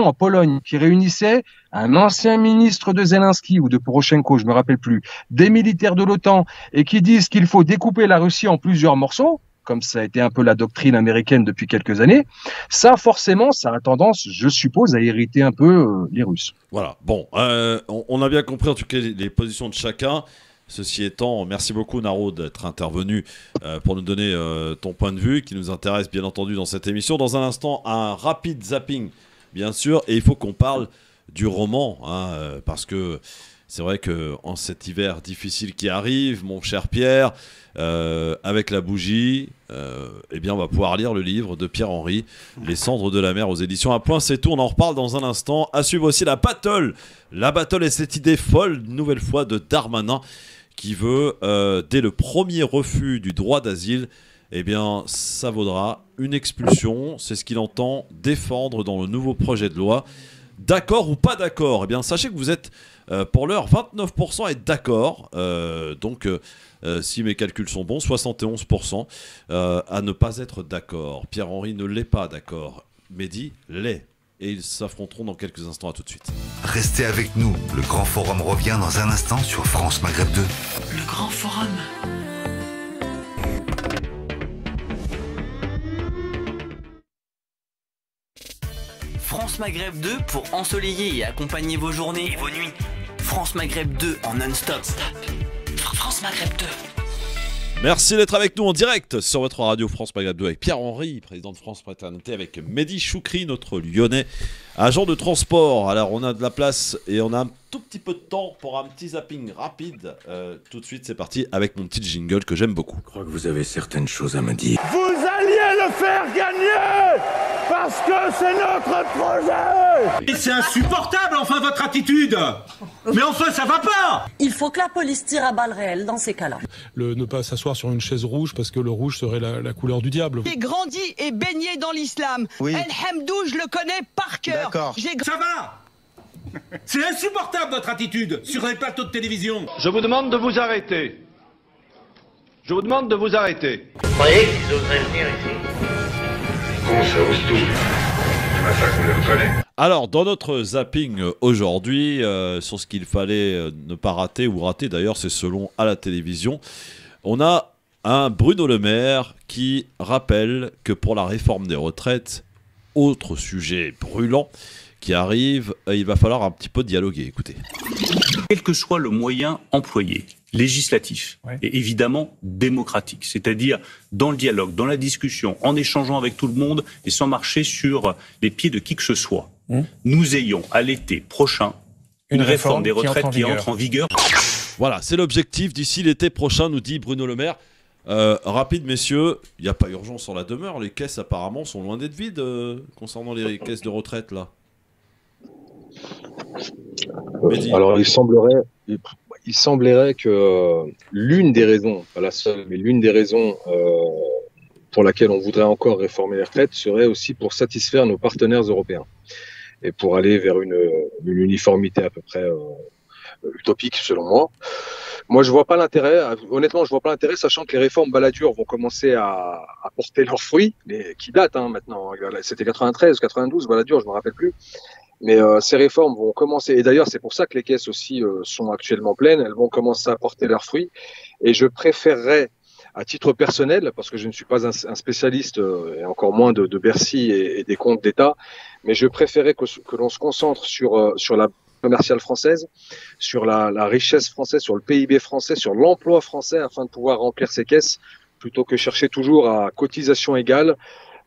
en Pologne qui réunissaient un ancien ministre de Zelensky ou de Poroshenko, je me rappelle plus, des militaires de l'OTAN, et qui disent qu'il faut découper la Russie en plusieurs morceaux, comme ça a été un peu la doctrine américaine depuis quelques années, ça forcément, ça a tendance, je suppose, à irriter un peu les Russes. Voilà, bon, on a bien compris en tout cas les positions de chacun. Ceci étant, merci beaucoup Naro d'être intervenu pour nous donner ton point de vue qui nous intéresse bien entendu dans cette émission. Dans un instant, un rapide zapping bien sûr, et il faut qu'on parle du roman, parce que c'est vrai qu'en cet hiver difficile qui arrive, mon cher Pierre, avec la bougie, eh bien on va pouvoir lire le livre de Pierre-Henry, Les cendres de la mer aux éditions A Point, c'est tout, on en reparle dans un instant. À suivre aussi la battle et cette idée folle, une nouvelle fois de Darmanin, qui veut, dès le premier refus du droit d'asile, eh bien, ça vaudra une expulsion. C'est ce qu'il entend défendre dans le nouveau projet de loi. D'accord ou pas d'accord? Eh bien, sachez que vous êtes, pour l'heure, 29% à être d'accord. Donc, si mes calculs sont bons, 71% à ne pas être d'accord. Pierre-Henry ne l'est pas d'accord. Mehdi l'est. Et ils s'affronteront dans quelques instants. À tout de suite. Restez avec nous. Le Grand Forum revient dans un instant sur France Maghreb 2. Le Grand Forum. France Maghreb 2 pour ensoleiller et accompagner vos journées et vos nuits. France Maghreb 2 en non-stop. France Maghreb 2. Merci d'être avec nous en direct sur votre radio France Maghreb 2 avec Pierre-Henry, président de France Fraternité, avec Mehdi Choukri, notre Lyonnais, agent de transport. Alors on a de la place et on a un tout petit peu de temps pour un petit zapping rapide. Tout de suite c'est parti avec mon petit jingle que j'aime beaucoup. Je crois que vous avez certaines choses à me dire. Vous alliez le faire gagner parce que c'est notre projet. Et c'est insupportable enfin votre attitude. Mais enfin ça va pas. Il faut que la police tire à balles réelles dans ces cas-là. Ne pas s'asseoir sur une chaise rouge parce que le rouge serait la couleur du diable. J'ai grandi et baigné dans l'islam. Oui. El Hamdou, je le connais par cœur. D'accord. Ça va. C'est insupportable votre attitude sur les plateaux de télévision. Je vous demande de vous arrêter. Je vous demande de vous arrêter. Vous croyez qu'ils oseraient venir ici? Comment ça ose tout? C'est pas ça qu'on les reconnaît. Alors, dans notre zapping aujourd'hui, sur ce qu'il fallait ne pas rater, ou rater d'ailleurs, c'est selon à la télévision, on a un Bruno Le Maire qui rappelle que pour la réforme des retraites, autre sujet brûlant qui arrive, il va falloir un petit peu dialoguer. Écoutez. Quel que soit le moyen employé, législatif et évidemment démocratique, c'est-à-dire dans le dialogue, dans la discussion, en échangeant avec tout le monde et sans marcher sur les pieds de qui que ce soit, nous ayons à l'été prochain une réforme des retraites qui entre en vigueur. Voilà, c'est l'objectif d'ici l'été prochain, nous dit Bruno Le Maire. Rapide, messieurs, il n'y a pas urgence en la demeure. Les caisses, apparemment, sont loin d'être vides concernant les caisses de retraite, là. Alors, il semblerait que l'une des raisons, pas la seule, mais l'une des raisons pour laquelle on voudrait encore réformer les retraites serait aussi pour satisfaire nos partenaires européens et pour aller vers une uniformité à peu près utopique, selon moi. Moi, je vois pas l'intérêt. Honnêtement, je vois pas l'intérêt, sachant que les réformes Balladur vont commencer à porter leurs fruits, qui datent maintenant. C'était 93, 92, Balladur, je me rappelle plus. Mais ces réformes vont commencer. Et d'ailleurs, c'est pour ça que les caisses aussi sont actuellement pleines. Elles vont commencer à porter leurs fruits. Et je préférerais, à titre personnel, parce que je ne suis pas un spécialiste, et encore moins de Bercy et des comptes d'État, mais je préférais que l'on se concentre sur la commerciale française, sur la richesse française, sur le PIB français, sur l'emploi français, afin de pouvoir remplir ces caisses, plutôt que chercher toujours à cotisation égale,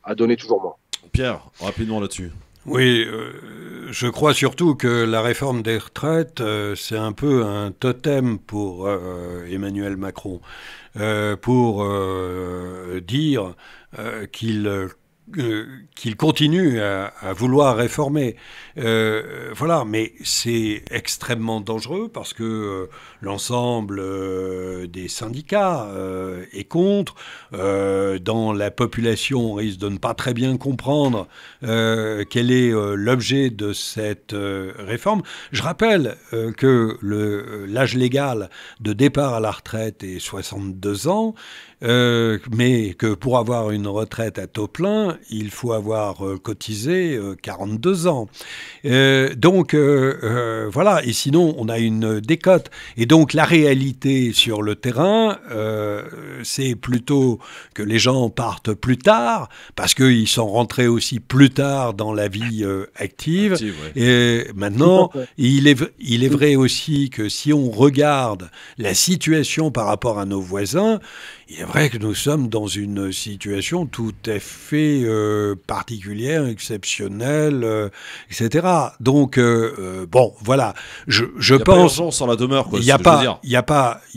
à donner toujours moins. Pierre, rapidement là-dessus. Oui, je crois surtout que la réforme des retraites, c'est un peu un totem pour Emmanuel Macron, pour dire qu'il continue à vouloir réformer. Voilà, mais c'est extrêmement dangereux parce que l'ensemble des syndicats est contre. Dans la population, on risque de ne pas très bien comprendre quel est l'objet de cette réforme. Je rappelle que l'âge légal de départ à la retraite est 62 ans, mais que pour avoir une retraite à taux plein, il faut avoir cotisé 42 ans. Donc, voilà, et sinon, on a une décote. Et donc, la réalité sur le terrain, c'est plutôt que les gens partent plus tard, parce qu'ils sont rentrés aussi plus tard dans la vie active. Ouais. Et maintenant, il est vrai aussi que si on regarde la situation par rapport à nos voisins, il est vrai que nous sommes dans une situation tout à fait particulière, exceptionnelle, etc. Donc, bon, voilà. Je pense... Il n'y a pas urgence en la demeure, quoi. Il n'y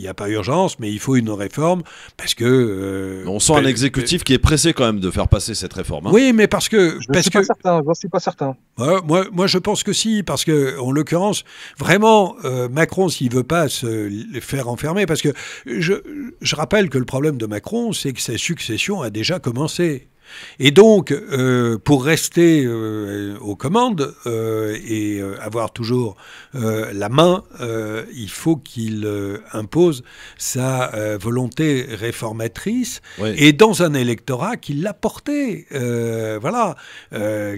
a pas urgence, mais il faut une réforme parce que... on sent un exécutif qui est pressé quand même de faire passer cette réforme. Hein. Oui, mais parce que... Je ne suis pas certain. Moi, je pense que si, parce que, en l'occurrence, vraiment, Macron, s'il ne veut pas se faire enfermer, parce que je rappelle que le problème de Macron, c'est que sa succession a déjà commencé. Et donc, pour rester aux commandes et avoir toujours la main, il faut qu'il impose sa volonté réformatrice, oui. Et dans un électorat qui l'a porté, voilà,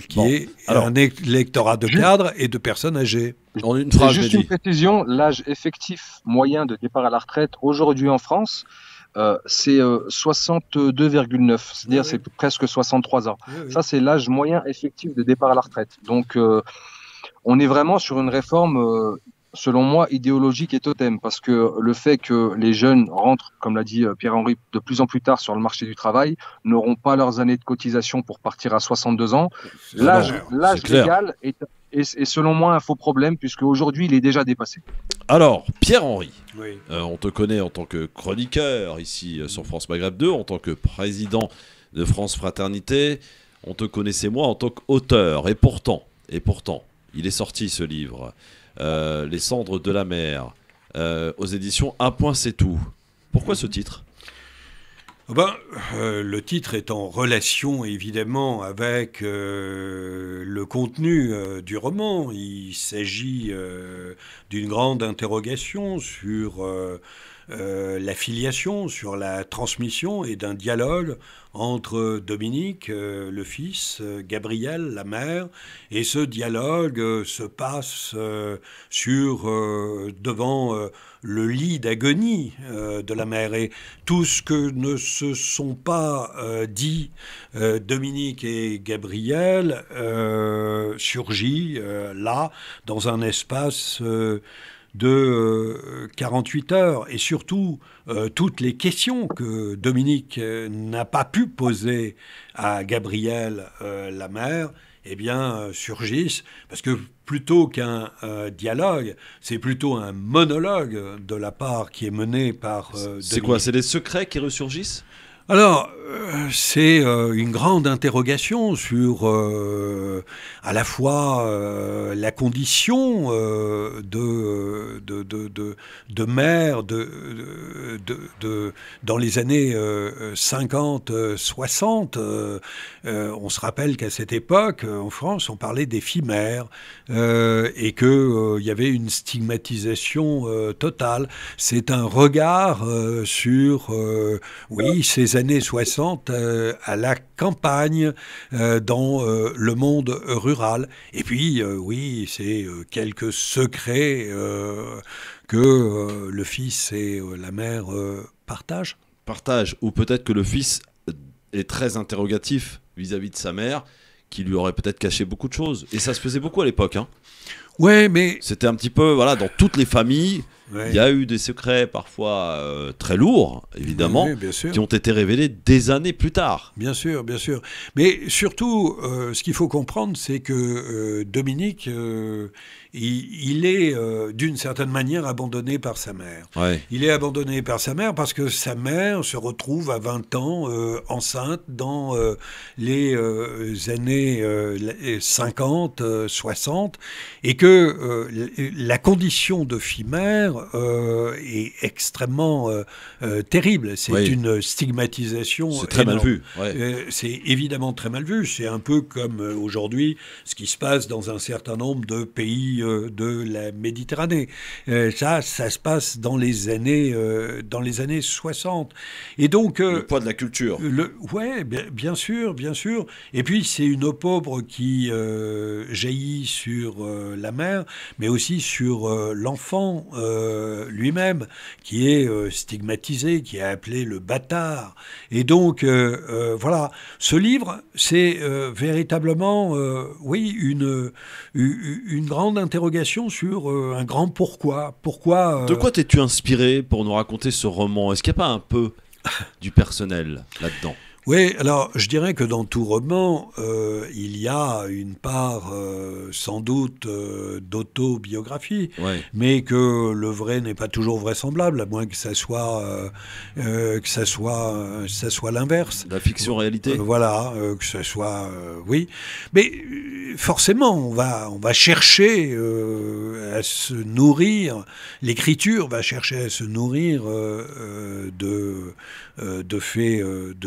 qui est un électorat de cadres et de personnes âgées. En une phrase, juste une précision, l'âge effectif moyen de départ à la retraite aujourd'hui en France, c'est 62,9, c'est-à-dire c'est presque 63 ans. Oui. Ça, c'est l'âge moyen effectif de départ à la retraite. Donc, on est vraiment sur une réforme, selon moi, idéologique et totem, parce que le fait que les jeunes rentrent, comme l'a dit Pierre-Henri, de plus en plus tard sur le marché du travail, n'auront pas leurs années de cotisation pour partir à 62 ans. L'âge légal est selon moi un faux problème, puisque aujourd'hui il est déjà dépassé. Alors, Pierre-Henri, oui. On te connaît en tant que chroniqueur ici sur France Maghreb 2, en tant que président de France Fraternité, on te connaissait moi en tant qu'auteur, et pourtant, il est sorti ce livre, Les cendres de la mer, aux éditions Un point c'est tout. Pourquoi ce titre ? Le titre est en relation évidemment avec le contenu du roman. Il s'agit d'une grande interrogation sur la filiation, sur la transmission et d'un dialogue entre Dominique, le fils, Gabrielle, la mère, et ce dialogue se passe devant le lit d'agonie de la mère. Et tout ce que ne se sont pas dit Dominique et Gabrielle surgit là, dans un espace de 48 heures, et surtout toutes les questions que Dominique n'a pas pu poser à Gabriel la mère, eh bien, surgissent, parce que plutôt qu'un dialogue, c'est plutôt un monologue de la part qui est mené par C'est quoi? C'est les secrets qui ressurgissent? Alors, c'est une grande interrogation sur à la fois la condition de mère dans les années 50-60. On se rappelle qu'à cette époque, en France, on parlait des filles mères et qu'il y avait une stigmatisation totale. C'est un regard sur, oui, ces années 60 à la campagne, dans le monde rural. Et puis, oui, c'est quelques secrets que le fils et la mère partagent. Partagent, ou peut-être que le fils est très interrogatif vis-à-vis de sa mère, qui lui aurait peut-être caché beaucoup de choses. Et ça se faisait beaucoup à l'époque, hein. Ouais, mais... C'était un petit peu, voilà, dans toutes les familles, il y a eu des secrets parfois très lourds, évidemment, bien sûr, qui ont été révélés des années plus tard. Bien sûr, bien sûr. Mais surtout, ce qu'il faut comprendre, c'est que Dominique, il est d'une certaine manière abandonné par sa mère. Ouais. Il est abandonné par sa mère parce que sa mère se retrouve à 20 ans enceinte dans les années 50, 60, et que la condition de fille-mère est extrêmement terrible. C'est une stigmatisation. C'est très énorme. mal vu. Ouais. C'est évidemment très mal vu. C'est un peu comme aujourd'hui ce qui se passe dans un certain nombre de pays de la Méditerranée. Ça se passe dans les années 60. Et donc le poids de la culture. Ouais, bien sûr, bien sûr. Et puis c'est une opprobre qui jaillit sur la mère, mais aussi sur l'enfant lui-même, qui est stigmatisé, qui est appelé le bâtard. Et donc voilà, ce livre, c'est véritablement, oui, une grande interrogation sur un grand pourquoi. Pourquoi De quoi t'es-tu inspiré pour nous raconter ce roman? Est-ce qu'il n'y a pas un peu du personnel là-dedans? Oui, alors je dirais que dans tout roman, il y a une part sans doute d'autobiographie, mais que le vrai n'est pas toujours vraisemblable, à moins que ça soit l'inverse. La fiction-réalité. Voilà, que ça soit oui, mais forcément on va chercher à se nourrir. L'écriture va chercher à se nourrir de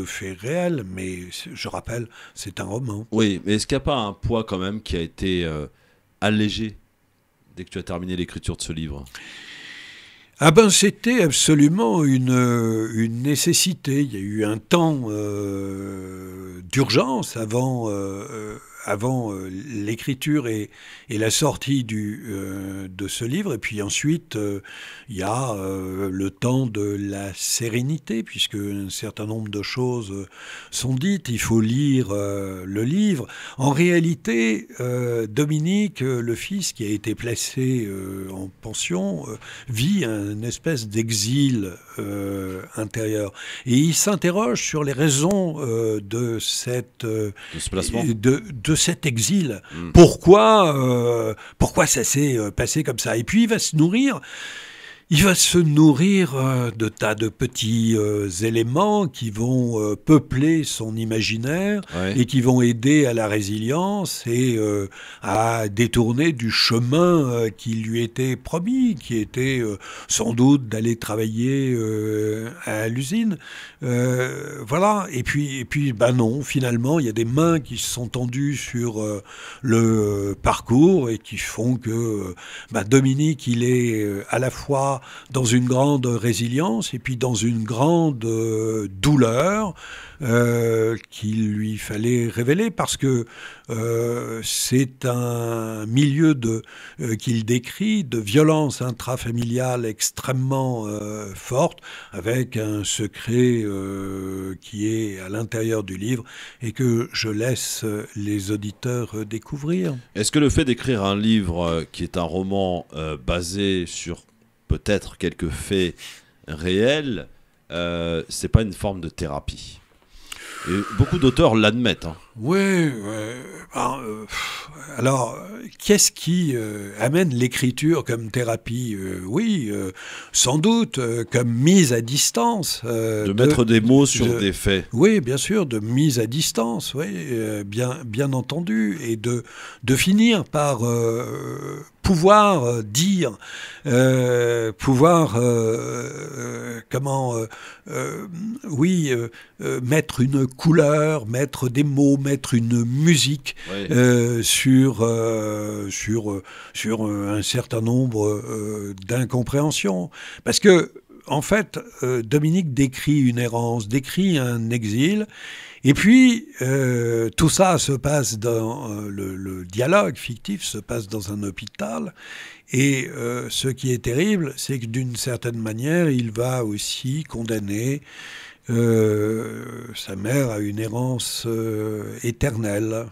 faits réels, mais je rappelle, c'est un roman. Oui, mais est-ce qu'il n'y a pas un poids quand même qui a été allégé dès que tu as terminé l'écriture de ce livre? Ah ben, c'était absolument une nécessité. Il y a eu un temps d'urgence avant l'écriture et la sortie de ce livre. Et puis ensuite, il y a le temps de la sérénité, puisque un certain nombre de choses sont dites. Il faut lire le livre. En réalité, Dominique, le fils qui a été placé en pension, vit une espèce d'exil intérieur. Et il s'interroge sur les raisons de ce placement, de cet exil. Pourquoi ça s'est passé comme ça? Et puis il va se nourrir de tas de petits éléments qui vont peupler son imaginaire et qui vont aider à la résilience et à détourner du chemin qui lui était promis, qui était sans doute d'aller travailler à l'usine. Voilà. Et puis, non, finalement, il y a des mains qui se sont tendues sur le parcours et qui font que Dominique, il est à la fois dans une grande résilience et puis dans une grande douleur qu'il lui fallait révéler, parce que c'est un milieu qu'il décrit de violence intrafamiliale extrêmement forte, avec un secret qui est à l'intérieur du livre et que je laisse les auditeurs découvrir. Est-ce que le fait d'écrire un livre qui est un roman basé sur peut-être quelques faits réels, c'est pas une forme de thérapie? Et beaucoup d'auteurs l'admettent. Hein. Oui. Alors, qu'est-ce qui amène l'écriture comme thérapie? Oui, sans doute, comme mise à distance. De mettre des mots sur des faits. Oui, bien sûr, de mise à distance, oui, bien entendu. Et de finir par pouvoir dire, mettre une couleur, mettre des mots, mettre une musique sur un certain nombre d'incompréhensions. Parce que, en fait, Dominique décrit une errance, décrit un exil. Et puis, tout ça se passe dans le dialogue fictif, se passe dans un hôpital. Et ce qui est terrible, c'est que d'une certaine manière, il va aussi condamner sa mère à une errance éternelle.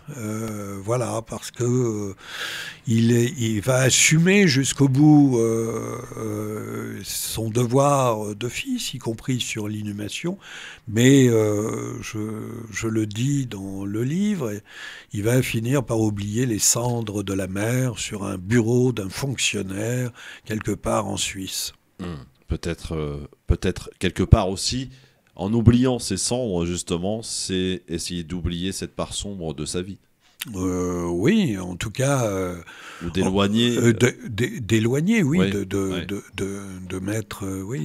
Voilà, parce que il va assumer jusqu'au bout son devoir de fils, y compris sur l'inhumation. Mais je le dis dans le livre, il va finir par oublier les cendres de la mère sur un bureau d'un fonctionnaire quelque part en Suisse. Peut-être quelque part aussi. En oubliant ses cendres, justement, c'est essayer d'oublier cette part sombre de sa vie. Oui, en tout cas... Ou d'éloigner... d'éloigner, oui, oui,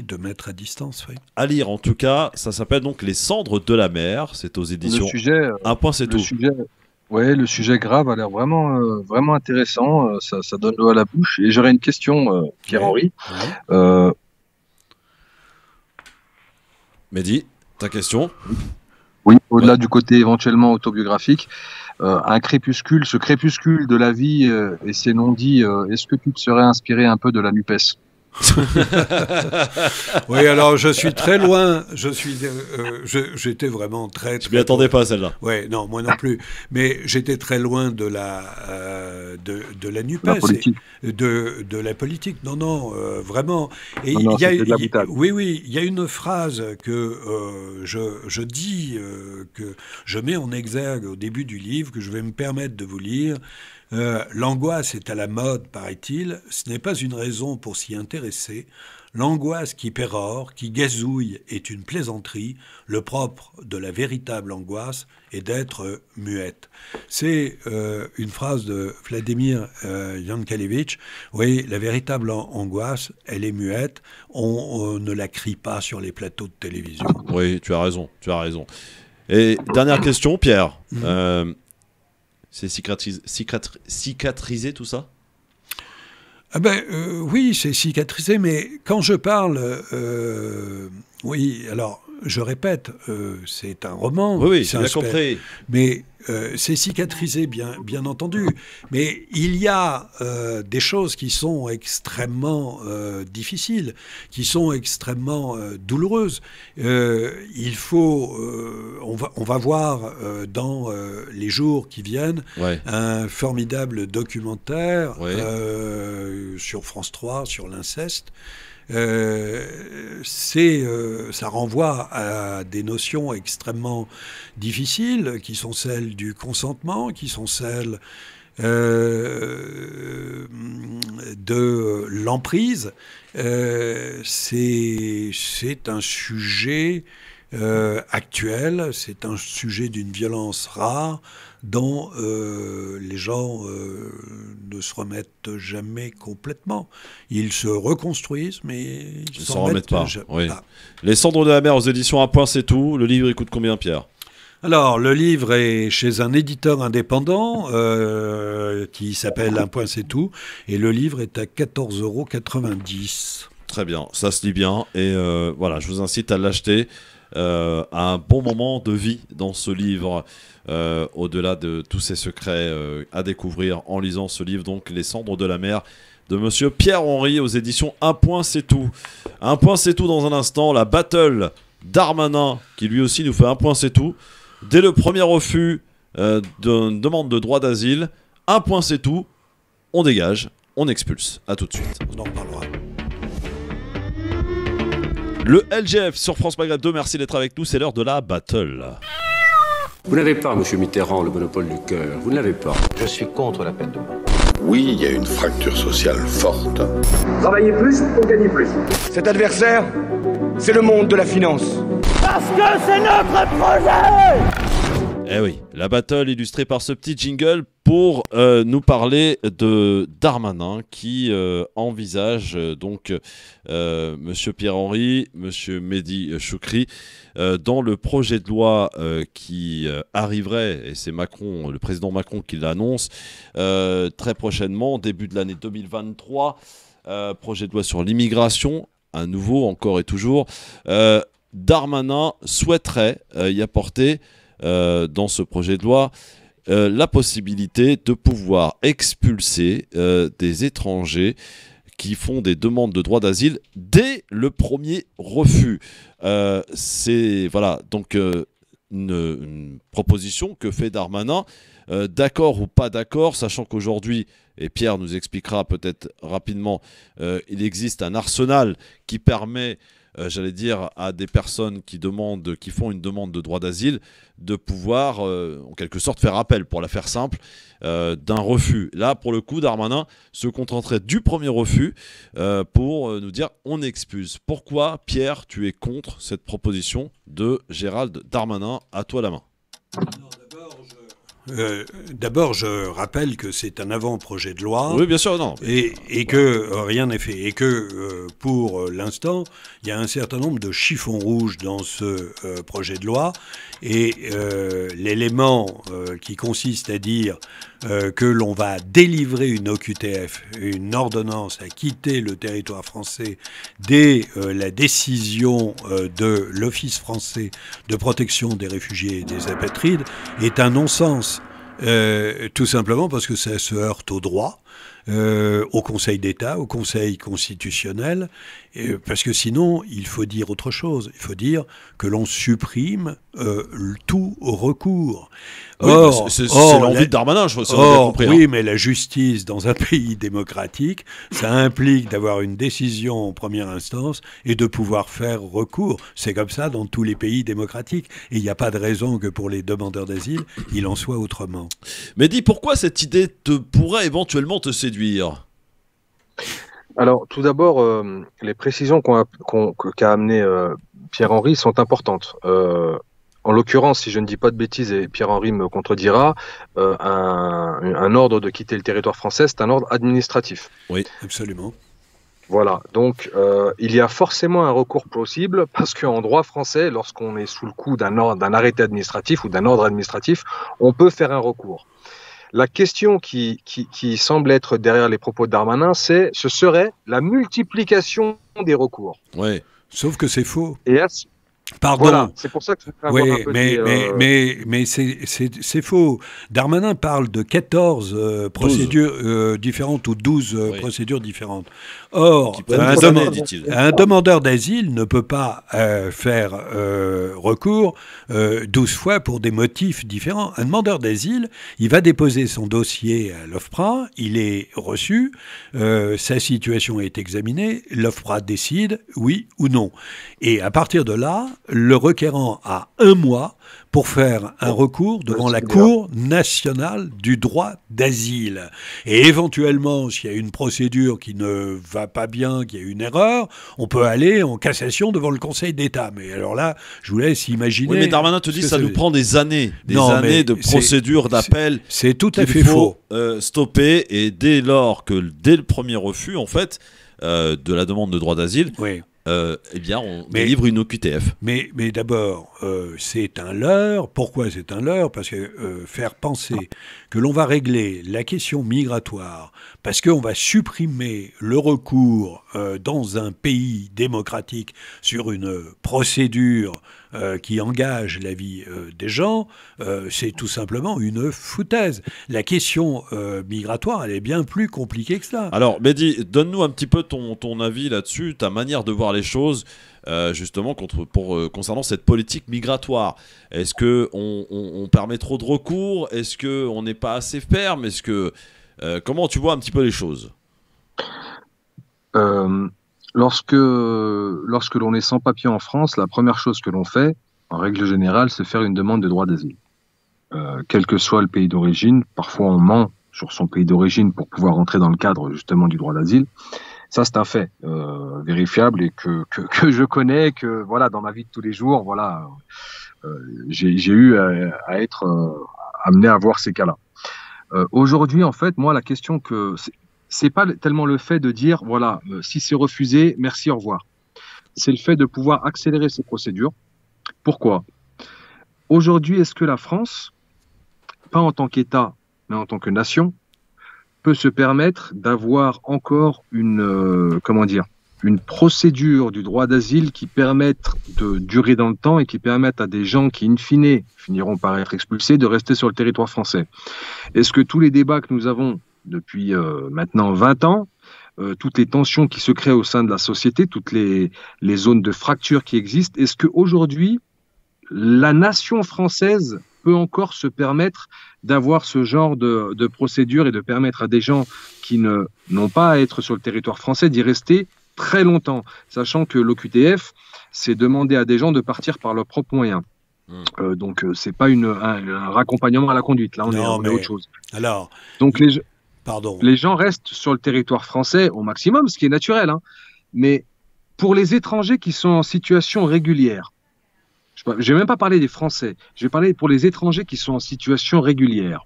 de mettre à distance, oui. À lire, en tout cas, ça s'appelle donc Les cendres de la mer, c'est aux éditions Un point, c'est tout. Le sujet grave a l'air vraiment intéressant, ça donne l'eau à la bouche. Et j'aurais une question, Pierre-Henri. Mehdi, ta question? Oui, au-delà du côté éventuellement autobiographique, un crépuscule, ce crépuscule de la vie et ses non-dits, est-ce que tu te serais inspiré un peu de la NUPES? Oui, alors je suis très loin. J'étais vraiment très. Je m'y attendais pas, celle-là. Oui, non, moi non plus. Mais j'étais très loin de la NUPES, de la politique. Non, vraiment. Et il y a une phrase que je dis, que je mets en exergue au début du livre, que je vais me permettre de vous lire. L'angoisse est à la mode, paraît-il. Ce n'est pas une raison pour s'y intéresser. L'angoisse qui pérore, qui gazouille, est une plaisanterie. Le propre de la véritable angoisse est d'être muette. C'est une phrase de Vladimir Yankelevitch. Oui, la véritable angoisse, elle est muette. On ne la crie pas sur les plateaux de télévision. Oui, tu as raison. Et dernière question, Pierre. C'est cicatrisé tout ça? Oui, c'est cicatrisé, mais quand je parle... oui, alors, je répète, c'est un roman. Oui, j'ai bien compris. Mais c'est cicatrisé, bien entendu. Mais il y a des choses qui sont extrêmement difficiles, qui sont extrêmement douloureuses. Il faut... on va voir dans les jours qui viennent un formidable documentaire sur France 3, sur l'inceste. Ça renvoie à des notions extrêmement difficiles, qui sont celles du consentement, qui sont celles de l'emprise. C'est un sujet actuel, c'est un sujet d'une violence rare dont les gens ne se remettent jamais complètement. Ils se reconstruisent, mais ils ne s'en remettent pas. Les cendres de la mer aux éditions Un point, c'est tout. Le livre, il coûte combien, Pierre? Alors, le livre est chez un éditeur indépendant qui s'appelle Un point, c'est tout. Et le livre est à 14,90 €. Très bien, ça se lit bien. Et voilà, je vous incite à l'acheter. À un bon moment de vie dans ce livre, au-delà de tous ces secrets à découvrir en lisant ce livre, donc Les Cendres de la Mer, de Monsieur Pierre-Henry aux éditions Un Point C'est Tout. Un Point C'est Tout dans un instant, la battle Darmanin, qui lui aussi nous fait Un Point C'est Tout. Dès le premier refus d'une demande de droit d'asile, Un Point C'est Tout, on dégage, on expulse. À tout de suite. On en reparlera. Le LGF sur France Maghreb 2, merci d'être avec nous, c'est l'heure de la battle. Vous n'avez pas, monsieur Mitterrand, le monopole du cœur, vous ne l'avez pas. Je suis contre la peine de mort. Oui, il y a une fracture sociale forte. Travailler plus pour gagner plus. Cet adversaire, c'est le monde de la finance. Parce que c'est notre projet! Eh oui, la battle illustrée par ce petit jingle pour nous parler de Darmanin qui envisage donc Monsieur Pierre-Henry, Monsieur Mehdi Choukri dans le projet de loi qui arriverait, et c'est Macron, le président Macron qui l'annonce très prochainement, début de l'année 2023, projet de loi sur l'immigration, à nouveau, encore et toujours. Darmanin souhaiterait y apporter dans ce projet de loi la possibilité de pouvoir expulser des étrangers qui font des demandes de droit d'asile dès le premier refus. C'est voilà, donc une proposition que fait Darmanin, d'accord ou pas d'accord, sachant qu'aujourd'hui, et Pierre nous expliquera peut-être rapidement, il existe un arsenal qui permet j'allais dire, à des personnes qui font une demande de droit d'asile, de pouvoir, en quelque sorte, faire appel, pour la faire simple, d'un refus. Là, pour le coup, Darmanin se contenterait du premier refus pour nous dire on expulse. Pourquoi, Pierre, tu es contre cette proposition de Gérald Darmanin? À toi la main. D'abord, je rappelle que c'est un avant-projet de loi. Oui, bien sûr, non. Et que rien n'est fait. Et que, pour l'instant, il y a un certain nombre de chiffons rouges dans ce projet de loi. Et l'élément qui consiste à dire que l'on va délivrer une OQTF, une ordonnance à quitter le territoire français dès la décision de l'Office français de protection des réfugiés et des apatrides, est un non-sens. Tout simplement parce que ça se heurte au droit, au Conseil d'État, au Conseil constitutionnel, parce que sinon, il faut dire autre chose. Il faut dire que l'on supprime tout recours. Oui, or, c'est l'envie de Darmanin, je pense. Compris, oui, mais la justice dans un pays démocratique, ça implique d'avoir une décision en première instance et de pouvoir faire recours. C'est comme ça dans tous les pays démocratiques. Et il n'y a pas de raison que pour les demandeurs d'asile, il en soit autrement. Mais dis, pourquoi cette idée pourrait éventuellement te séduire ? Alors, tout d'abord, les précisions qu'a amené Pierre-Henry sont importantes. En l'occurrence, si je ne dis pas de bêtises, et Pierre-Henry me contredira, un ordre de quitter le territoire français, c'est un ordre administratif. Oui, absolument. Voilà, donc il y a forcément un recours possible, parce qu'en droit français, lorsqu'on est sous le coup d'un arrêté administratif ou d'un ordre administratif, on peut faire un recours. La question qui semble être derrière les propos de Darmanin, ce serait la multiplication des recours. Oui. Sauf que c'est faux. Et pardon. Voilà, c'est pour ça que oui, mais c'est faux. Darmanin parle de 14 procédures différentes ou 12 procédures différentes. Or, un demandeur d'asile ne peut pas faire recours 12 fois pour des motifs différents. Un demandeur d'asile, il va déposer son dossier à l'OFPRA, il est reçu, sa situation est examinée, l'OFPRA décide oui ou non. Et à partir de là, le requérant a 1 mois pour faire un recours devant la Cour nationale du droit d'asile. Et éventuellement, s'il y a une procédure qui ne va pas bien, qu'il y a une erreur, on peut aller en cassation devant le Conseil d'État. Mais alors là, je vous laisse imaginer... Oui, mais Darmanin te dit que ça nous prend des années de procédures d'appel. C'est tout à fait faux. Stopper, et dès le premier refus, en fait, de la demande de droit d'asile, eh bien, on délivre une OQTF. Mais d'abord, c'est un leurre. Pourquoi c'est un leurre? Parce que faire penser que l'on va régler la question migratoire parce qu'on va supprimer le recours dans un pays démocratique sur une procédure qui engage la vie des gens, c'est tout simplement une foutaise. La question migratoire, elle est bien plus compliquée que ça. Alors, Mehdi, donne-nous un petit peu ton avis là-dessus, ta manière de voir les choses, justement, concernant cette politique migratoire. Est-ce qu'on permet trop de recours? Est-ce qu'on n'est pas assez ferme? Comment tu vois un petit peu les choses? Lorsque l'on est sans papier en France, la première chose que l'on fait, en règle générale, c'est faire une demande de droit d'asile. Quel que soit le pays d'origine, parfois on ment sur son pays d'origine pour pouvoir entrer dans le cadre justement du droit d'asile. Ça, c'est un fait vérifiable et que je connais, que voilà, dans ma vie de tous les jours, voilà, j'ai eu à être amené à voir ces cas-là. Aujourd'hui, en fait, moi, la question c'est pas tellement le fait de dire, voilà, si c'est refusé, merci, au revoir. C'est le fait de pouvoir accélérer ces procédures. Pourquoi? Aujourd'hui, est-ce que la France, pas en tant qu'État, mais en tant que nation, peut se permettre d'avoir encore une procédure du droit d'asile qui permette de durer dans le temps et qui permette à des gens qui, in fine, finiront par être expulsés, de rester sur le territoire français? Est-ce que tous les débats que nous avons depuis maintenant 20 ans, toutes les tensions qui se créent au sein de la société, toutes les zones de fracture qui existent, est-ce qu'aujourd'hui, la nation française peut encore se permettre d'avoir ce genre de procédure et de permettre à des gens qui n'ont pas à être sur le territoire français d'y rester très longtemps, sachant que l'OQTF, c'est demander à des gens de partir par leurs propres moyens. Donc, c'est pas un raccompagnement à la conduite. Là, on est autre chose. Alors, donc, les gens restent sur le territoire français au maximum, ce qui est naturel. Hein. Mais pour les étrangers qui sont en situation régulière, je ne vais même pas parler des Français, je vais parler pour les étrangers qui sont en situation régulière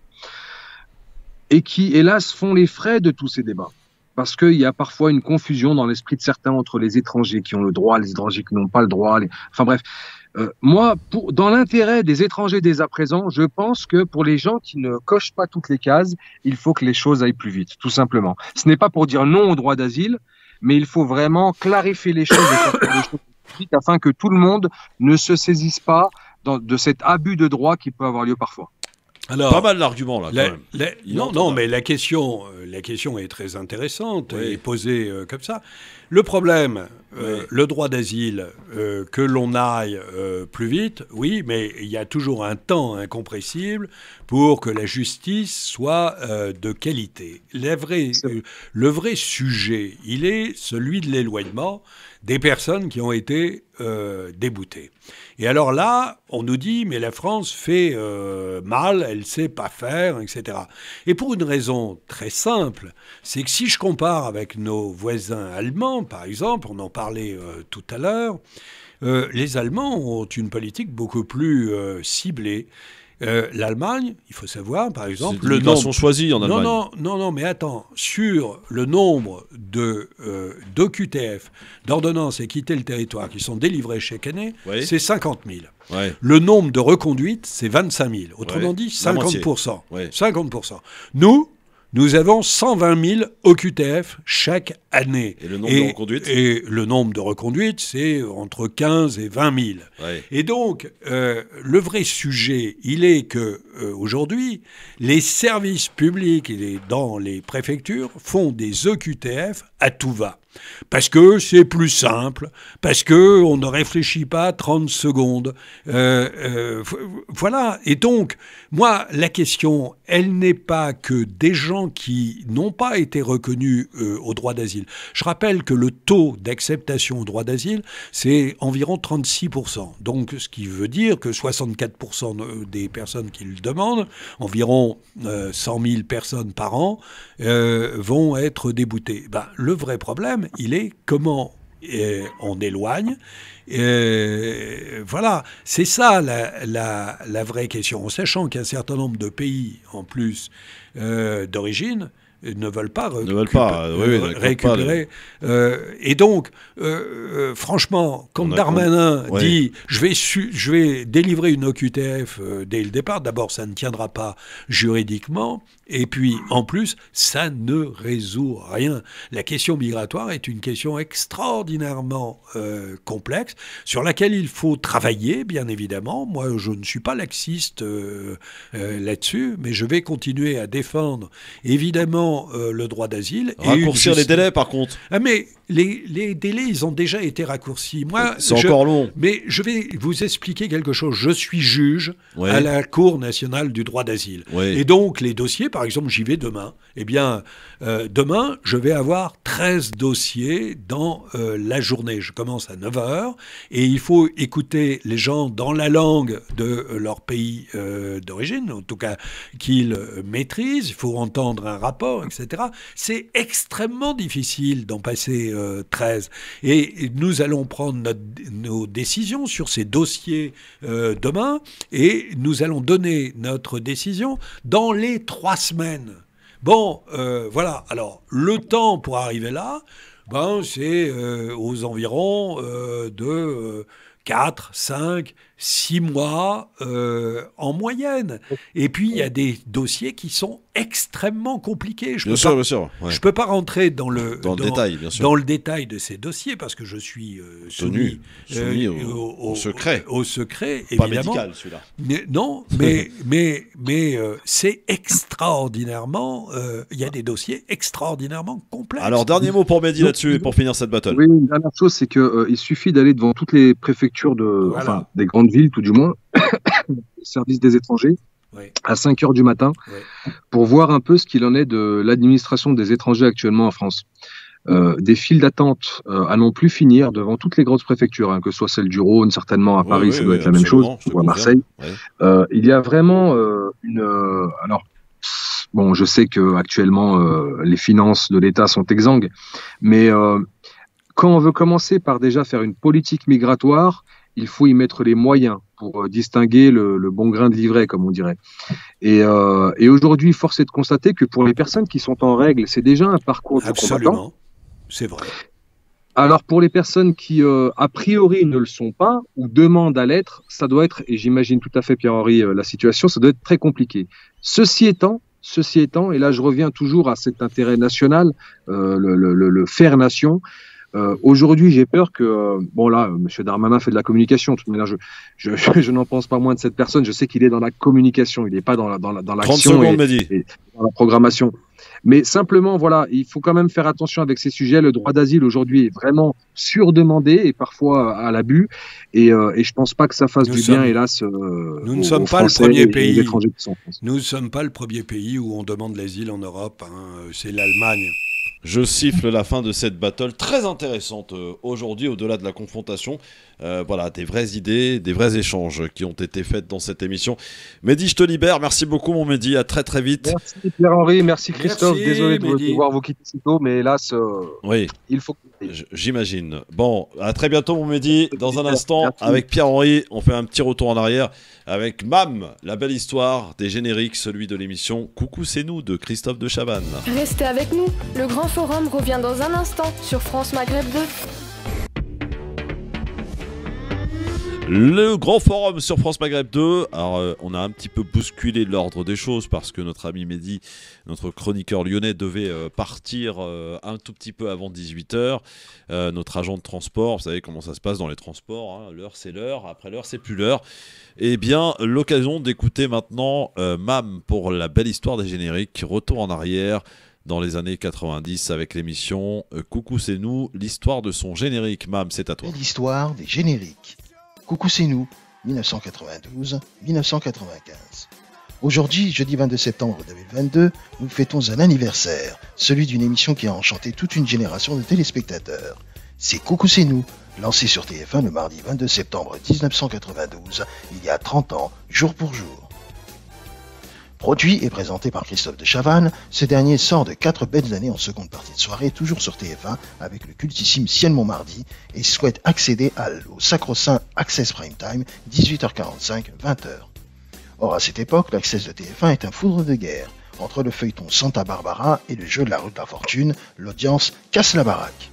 et qui, hélas, font les frais de tous ces débats. Parce qu'il y a parfois une confusion dans l'esprit de certains entre les étrangers qui ont le droit, les étrangers qui n'ont pas le droit. Enfin bref, moi, dans l'intérêt des étrangers dès à présent, je pense que pour les gens qui ne cochent pas toutes les cases, il faut que les choses aillent plus vite, tout simplement. Ce n'est pas pour dire non au droit d'asile, mais il faut vraiment clarifier les choses et faire les choses plus vite afin que tout le monde ne se saisisse pas de cet abus de droit qui peut avoir lieu parfois. Alors, pas mal d'arguments là. Quand même. Non, mais la question est très intéressante et posée comme ça. Le problème, le droit d'asile, que l'on aille plus vite, oui, mais il y a toujours un temps incompressible pour que la justice soit de qualité. Le vrai sujet, il est celui de l'éloignement des personnes qui ont été déboutées. Et alors là, on nous dit, mais la France fait mal, elle ne sait pas faire, etc. Et pour une raison très simple, c'est que si je compare avec nos voisins allemands, par exemple, on en parlait tout à l'heure, les Allemands ont une politique beaucoup plus ciblée. L'Allemagne, il faut savoir, par exemple... Le nombre sont choisis en Allemagne. Non, mais attends. Sur le nombre d'OQTF, d'ordonnances et quitter le territoire, qui sont délivrées chaque année, c'est 50 000. Ouais. Le nombre de reconduites, c'est 25 000. Autrement dit, 50%. 50%. Nous avons 120 000 OQTF chaque année. Et le nombre de reconduites? Et le nombre de reconduites, c'est entre 15 et 20 000. Ouais. Et donc, le vrai sujet, il est que aujourd'hui, les services publics dans les préfectures font des OQTF à tout va. Parce que c'est plus simple, parce qu'on ne réfléchit pas 30 secondes. Voilà. Et donc, moi, la question, elle n'est pas que des gens qui n'ont pas été reconnus au droit d'asile. Je rappelle que le taux d'acceptation au droit d'asile, c'est environ 36%. Donc, ce qui veut dire que 64% des personnes qui le demandent, environ 100 000 personnes par an, vont être déboutées. Le vrai problème, il est comment on éloigne. Voilà, c'est ça la vraie question. En sachant qu'un certain nombre de pays, en plus d'origine, ne veulent pas récupérer. Et donc, franchement, quand Darmanin dit je vais délivrer une OQTF dès le départ, d'abord, ça ne tiendra pas juridiquement, et puis, en plus, ça ne résout rien. La question migratoire est une question extraordinairement complexe, sur laquelle il faut travailler, bien évidemment. Moi, je ne suis pas laxiste là-dessus, mais je vais continuer à défendre, évidemment, le droit d'asile. Raccourcir les délais, par contre. Ah, mais les délais, ils ont déjà été raccourcis. Moi, c'est encore long. Mais je vais vous expliquer quelque chose. Je suis juge à la Cour nationale du droit d'asile. Et donc, les dossiers, par exemple, j'y vais demain. Eh bien, demain, je vais avoir 13 dossiers dans la journée. Je commence à 9h et il faut écouter les gens dans la langue de leur pays d'origine, en tout cas qu'ils maîtrisent. Il faut entendre un rapport, etc. C'est extrêmement difficile d'en passer 13. Et nous allons prendre nos décisions sur ces dossiers demain et nous allons donner notre décision dans les 3 semaines. Bon, voilà. Alors, le temps pour arriver là, c'est aux environs de 4, 5, 6 mois en moyenne. Et puis, il y a des dossiers qui sont extrêmement compliqués. Je ne peux pas rentrer dans le détail, bien sûr. Dans le détail de ces dossiers parce que je suis soumis au secret. Au secret, pas évidemment. Pas médical, celui-là. Non, mais c'est extraordinairement... Il y a des dossiers extraordinairement complexes. Alors, dernier mot pour Mehdi là-dessus et pour finir cette battle. Oui, une dernière chose, c'est qu'il suffit d'aller devant toutes les préfectures des grandes villes, tout du moins, service des étrangers, à 5h du matin, pour voir un peu ce qu'il en est de l'administration des étrangers actuellement en France. Des files d'attente à non plus finir devant toutes les grosses préfectures, que ce soit celle du Rhône, certainement à Paris, ça doit être la même chose, ou à Marseille. Il y a vraiment alors, bon, je sais que actuellement les finances de l'État sont exsangues, mais quand on veut commencer par déjà faire une politique migratoire, il faut y mettre les moyens pour distinguer le bon grain de l'ivraie, comme on dirait. Et aujourd'hui, force est de constater que pour les personnes qui sont en règle, c'est déjà un parcours du combattant. C'est vrai. Alors pour les personnes qui, a priori, ne le sont pas ou demandent à l'être, ça doit être, et j'imagine tout à fait, Pierre-Henri, la situation, ça doit être très compliqué. Ceci étant, et là je reviens toujours à cet intérêt national, le faire nation. Aujourd'hui, j'ai peur que, M. Darmanin fait de la communication. De toute manière, je n'en pense pas moins de cette personne. Je sais qu'il est dans la communication, il n'est pas dans l'action et dans la programmation. Mais simplement, voilà, il faut quand même faire attention avec ces sujets. Le droit d'asile aujourd'hui est vraiment surdemandé et parfois à l'abus. Et je pense pas que ça fasse du bien, hélas. Nous ne sommes pas le premier pays. Nous ne sommes pas le premier pays où on demande l'asile en Europe. C'est l'Allemagne. Je siffle la fin de cette battle très intéressante aujourd'hui, au-delà de la confrontation. Voilà, des vraies idées, des vrais échanges qui ont été faits dans cette émission. Mehdi, je te libère. Merci beaucoup, mon Mehdi. À très très vite. Merci Pierre-Henri, merci Christophe. Désolé de devoir vous quitter si tôt, mais hélas, il faut. J'imagine. Bon, à très bientôt, mon Mehdi. Dans un instant, avec Pierre-Henri, on fait un petit retour en arrière avec MAM, la belle histoire des génériques, celui de l'émission Coucou, c'est nous de Christophe de Chavannes. Restez avec nous. Le Grand Forum revient dans un instant sur France Maghreb 2. Le Grand Forum sur France Maghreb 2. Alors, on a un petit peu bousculé l'ordre des choses parce que notre ami Mehdi, notre chroniqueur lyonnais, devait partir un tout petit peu avant 18h. Notre agent de transport, vous savez comment ça se passe dans les transports, l'heure c'est l'heure, après l'heure c'est plus l'heure. Eh bien, l'occasion d'écouter maintenant MAM pour la belle histoire des génériques. Retour en arrière dans les années 90 avec l'émission Coucou c'est nous, l'histoire de son générique. MAM, c'est à toi. L'histoire des génériques. Coucou c'est nous, 1992-1995. Aujourd'hui, jeudi 22 septembre 2022, nous fêtons un anniversaire, celui d'une émission qui a enchanté toute une génération de téléspectateurs. C'est Coucou c'est nous, lancé sur TF1 le mardi 22 septembre 1992, il y a 30 ans, jour pour jour. Produit et présenté par Christophe de Chavannes, ce dernier sort de 4 belles années en seconde partie de soirée, toujours sur TF1, avec le cultissime Ciel mon mardi, et souhaite accéder au sacro-saint Access Prime Time, 18h45, 20h. Or, à cette époque, l'Access de TF1 est un foudre de guerre. Entre le feuilleton Santa Barbara et le jeu de la rue de la fortune, l'audience casse la baraque.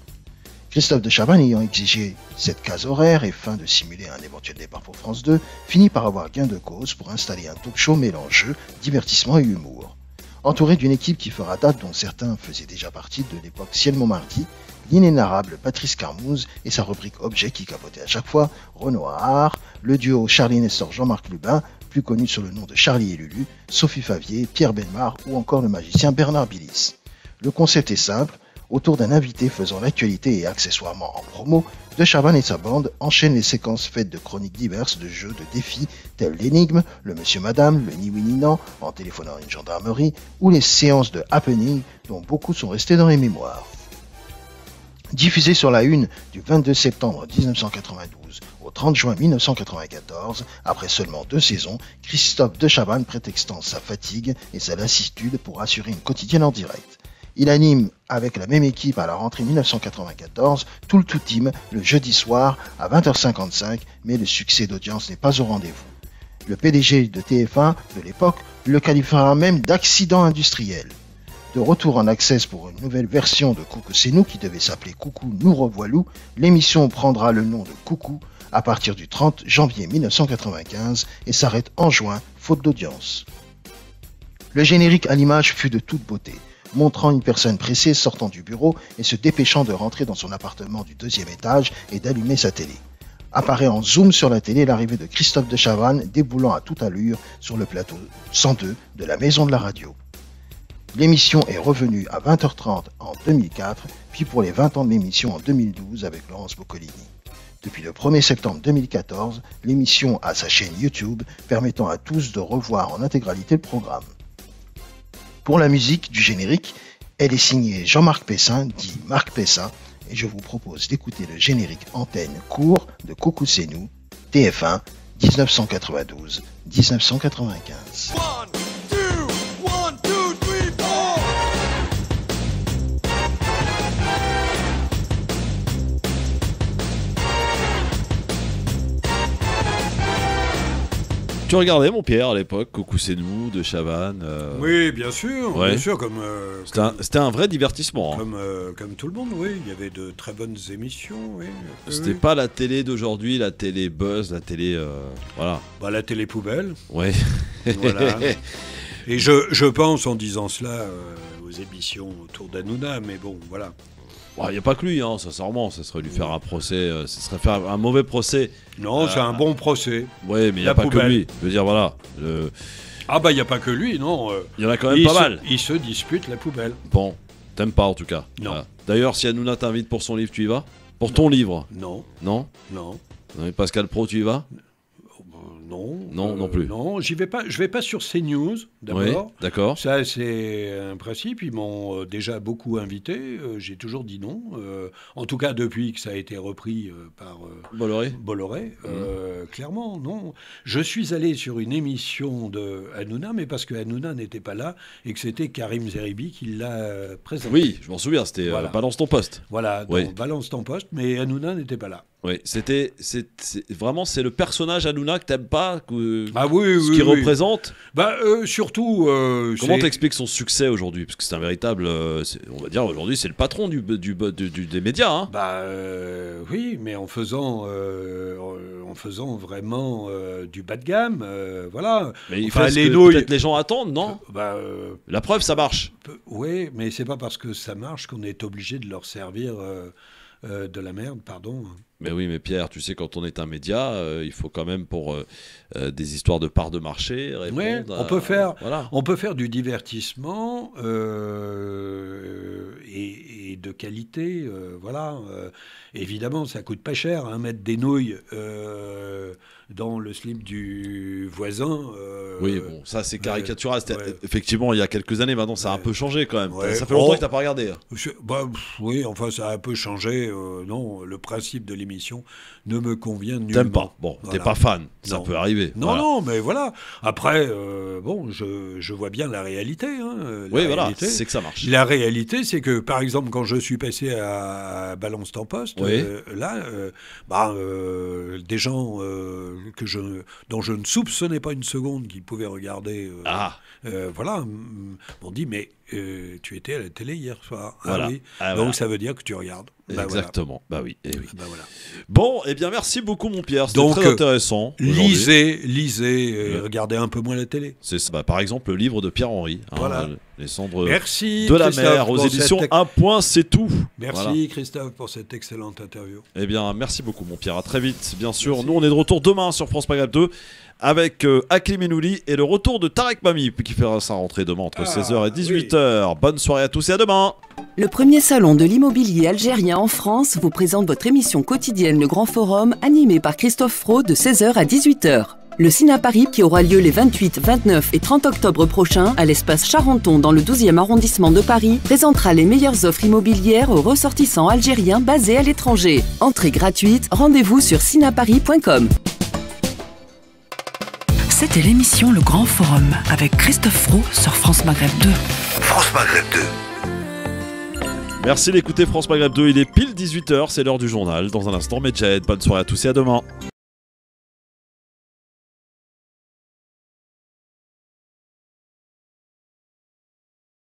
Christophe de Chavannes ayant exigé cette case horaire et fin de simuler un éventuel départ pour France 2, finit par avoir gain de cause pour installer un talk-show mêlant jeu, divertissement et humour. Entouré d'une équipe qui fera date dont certains faisaient déjà partie de l'époque Ciel Montmardi, l'inénarrable Patrice Carmouze et sa rubrique Objet qui capotait à chaque fois, Renaud Ahar, le duo Charlie Nestor Jean-Marc Lubin, plus connu sous le nom de Charlie et Lulu, Sophie Favier, Pierre Bellemare ou encore le magicien Bernard Billis. Le concept est simple, autour d'un invité faisant l'actualité et accessoirement en promo, De Chavannes et sa bande enchaînent les séquences faites de chroniques diverses de jeux de défis tels l'énigme, le monsieur madame, le ni oui ni non, en téléphonant à une gendarmerie, ou les séances de happening dont beaucoup sont restés dans les mémoires. Diffusé sur la une du 22 septembre 1992 au 30 juin 1994, après seulement 2 saisons, Christophe de Chavannes prétextant sa fatigue et sa lassitude pour assurer une quotidienne en direct. Il anime avec la même équipe à la rentrée 1994 tout le tout team le jeudi soir à 20h55, mais le succès d'audience n'est pas au rendez-vous. Le PDG de TF1 de l'époque le qualifiera même d'accident industriel. De retour en access pour une nouvelle version de Coucou c'est nous qui devait s'appeler Coucou nous revoilou, l'émission prendra le nom de Coucou à partir du 30 janvier 1995 et s'arrête en juin, faute d'audience. Le générique à l'image fut de toute beauté, montrant une personne pressée sortant du bureau et se dépêchant de rentrer dans son appartement du 2e étage et d'allumer sa télé. Apparaît en zoom sur la télé l'arrivée de Christophe de Chavannes déboulant à toute allure sur le plateau 102 de la Maison de la Radio. L'émission est revenue à 20h30 en 2004, puis pour les 20 ans de l'émission en 2012 avec Laurence Boccolini. Depuis le 1er septembre 2014, l'émission a sa chaîne YouTube permettant à tous de revoir en intégralité le programme. Pour la musique du générique, elle est signée Jean-Marc Pessin, dit Marc Pessin, et je vous propose d'écouter le générique antenne court de Coucou c'est nous, TF1, 1992-1995. Tu regardais, mon Pierre, à l'époque, Coucou c'est nous, de Chavannes Oui, bien sûr, comme... C'était un vrai divertissement. Comme tout le monde, oui. Il y avait de très bonnes émissions, oui. C'était pas la télé d'aujourd'hui, la télé buzz, la télé... voilà. Bah, la télé poubelle. Ouais. Voilà. Et je pense, en disant cela, aux émissions autour d'Hanouna, mais bon, voilà. Il n'y a pas que lui, hein, sincèrement, ça serait lui faire un procès, ce serait faire un mauvais procès. Non, c'est un bon procès. Oui, mais il n'y a pas que lui. Je veux dire, voilà. Ah bah il n'y a pas que lui, non. Il y en a quand même pas mal. Il se dispute la poubelle. Bon, t'aimes pas en tout cas. Non. Voilà. D'ailleurs, si Hanouna t'invite pour son livre, tu y vas? Pour ton livre? Non. Non? Non. Et Pascal Praud, tu y vas? Non. Non plus. Non, j'y vais pas. Je vais pas sur CNews d'abord. Oui, d'accord. Ça, c'est un principe. Ils m'ont déjà beaucoup invité. J'ai toujours dit non. En tout cas, depuis que ça a été repris par Bolloré. Clairement, non. Je suis allé sur une émission de Hanouna, mais parce que Hanouna n'était pas là et que c'était Karim Zeribi qui l'a présenté. Oui, je m'en souviens. C'était Balance ton poste. Voilà, donc Balance ton poste, mais Hanouna n'était pas là. Oui, c'est le personnage Hanouna que t'aimes pas, ce qu'il représente. Surtout. Comment t'expliques son succès aujourd'hui? Parce que c'est un véritable, on va dire aujourd'hui, c'est le patron des médias. Hein. Oui, mais en faisant vraiment du bas de gamme, voilà. Mais il faut peut-être les gens attendent, non? La preuve, ça marche. Oui, mais c'est pas parce que ça marche qu'on est obligé de leur servir de la merde, pardon. Mais oui, mais Pierre, tu sais, quand on est un média, il faut quand même pour des histoires de parts de marché répondre. Oui, on peut faire du divertissement et de qualité, voilà. Évidemment, ça coûte pas cher, hein, mettre des nouilles dans le slip du voisin. Oui, bon, ça c'est caricatural. Effectivement, il y a quelques années, maintenant ça a un peu changé quand même. Ça fait longtemps que t'as pas regardé. Oui, enfin ça a un peu changé. Non, le principe de l'émission ne me convient nullement. T'aimes pas? Bon, voilà. T'es pas fan, ça peut arriver. Non, voilà. Non, mais voilà. Après, bon, je vois bien la réalité. Hein, oui, voilà, c'est que ça marche. La réalité, c'est que, par exemple, quand je je suis passé à Balance ton poste, Oui. des gens dont je ne soupçonnais pas une seconde qu'ils pouvaient regarder, m'ont dit mais tu étais à la télé hier soir. Voilà. Ah oui. Ah, Donc voilà. ça veut dire que tu regardes. Exactement. Bah oui. Eh oui. Voilà. Bon, eh bien merci beaucoup mon Pierre, c'était Donc, très intéressant. lisez, regardez un peu moins la télé. C'est ça, par exemple le livre de Pierre Henry, Voilà. Les cendres Merci, de la Christophe, mer, aux pour éditions cette- Un Point, c'est tout. Merci Voilà. Christophe pour cette excellente interview. Eh bien, merci beaucoup, mon Pierre. À très vite, bien sûr. Nous, on est de retour demain sur France Maghreb 2 avec Hakim Enouli et le retour de Tarek Mami qui fera sa rentrée demain entre 16h et 18h. Bonne soirée à tous et à demain. Le premier salon de l'immobilier algérien en France vous présente votre émission quotidienne Le Grand Forum, animée par Christophe Fraud de 16h à 18h. Le Cina Paris, qui aura lieu les 28, 29 et 30 octobre prochains à l'espace Charenton dans le 12e arrondissement de Paris, présentera les meilleures offres immobilières aux ressortissants algériens basés à l'étranger. Entrée gratuite, rendez-vous sur cinaparis.com. C'était l'émission Le Grand Forum avec Christophe Fraud sur France Maghreb 2. France Maghreb 2. Merci d'écouter France Maghreb 2. Il est pile 18h, c'est l'heure du journal. Dans un instant, Medjed. Bonne soirée à tous et à demain.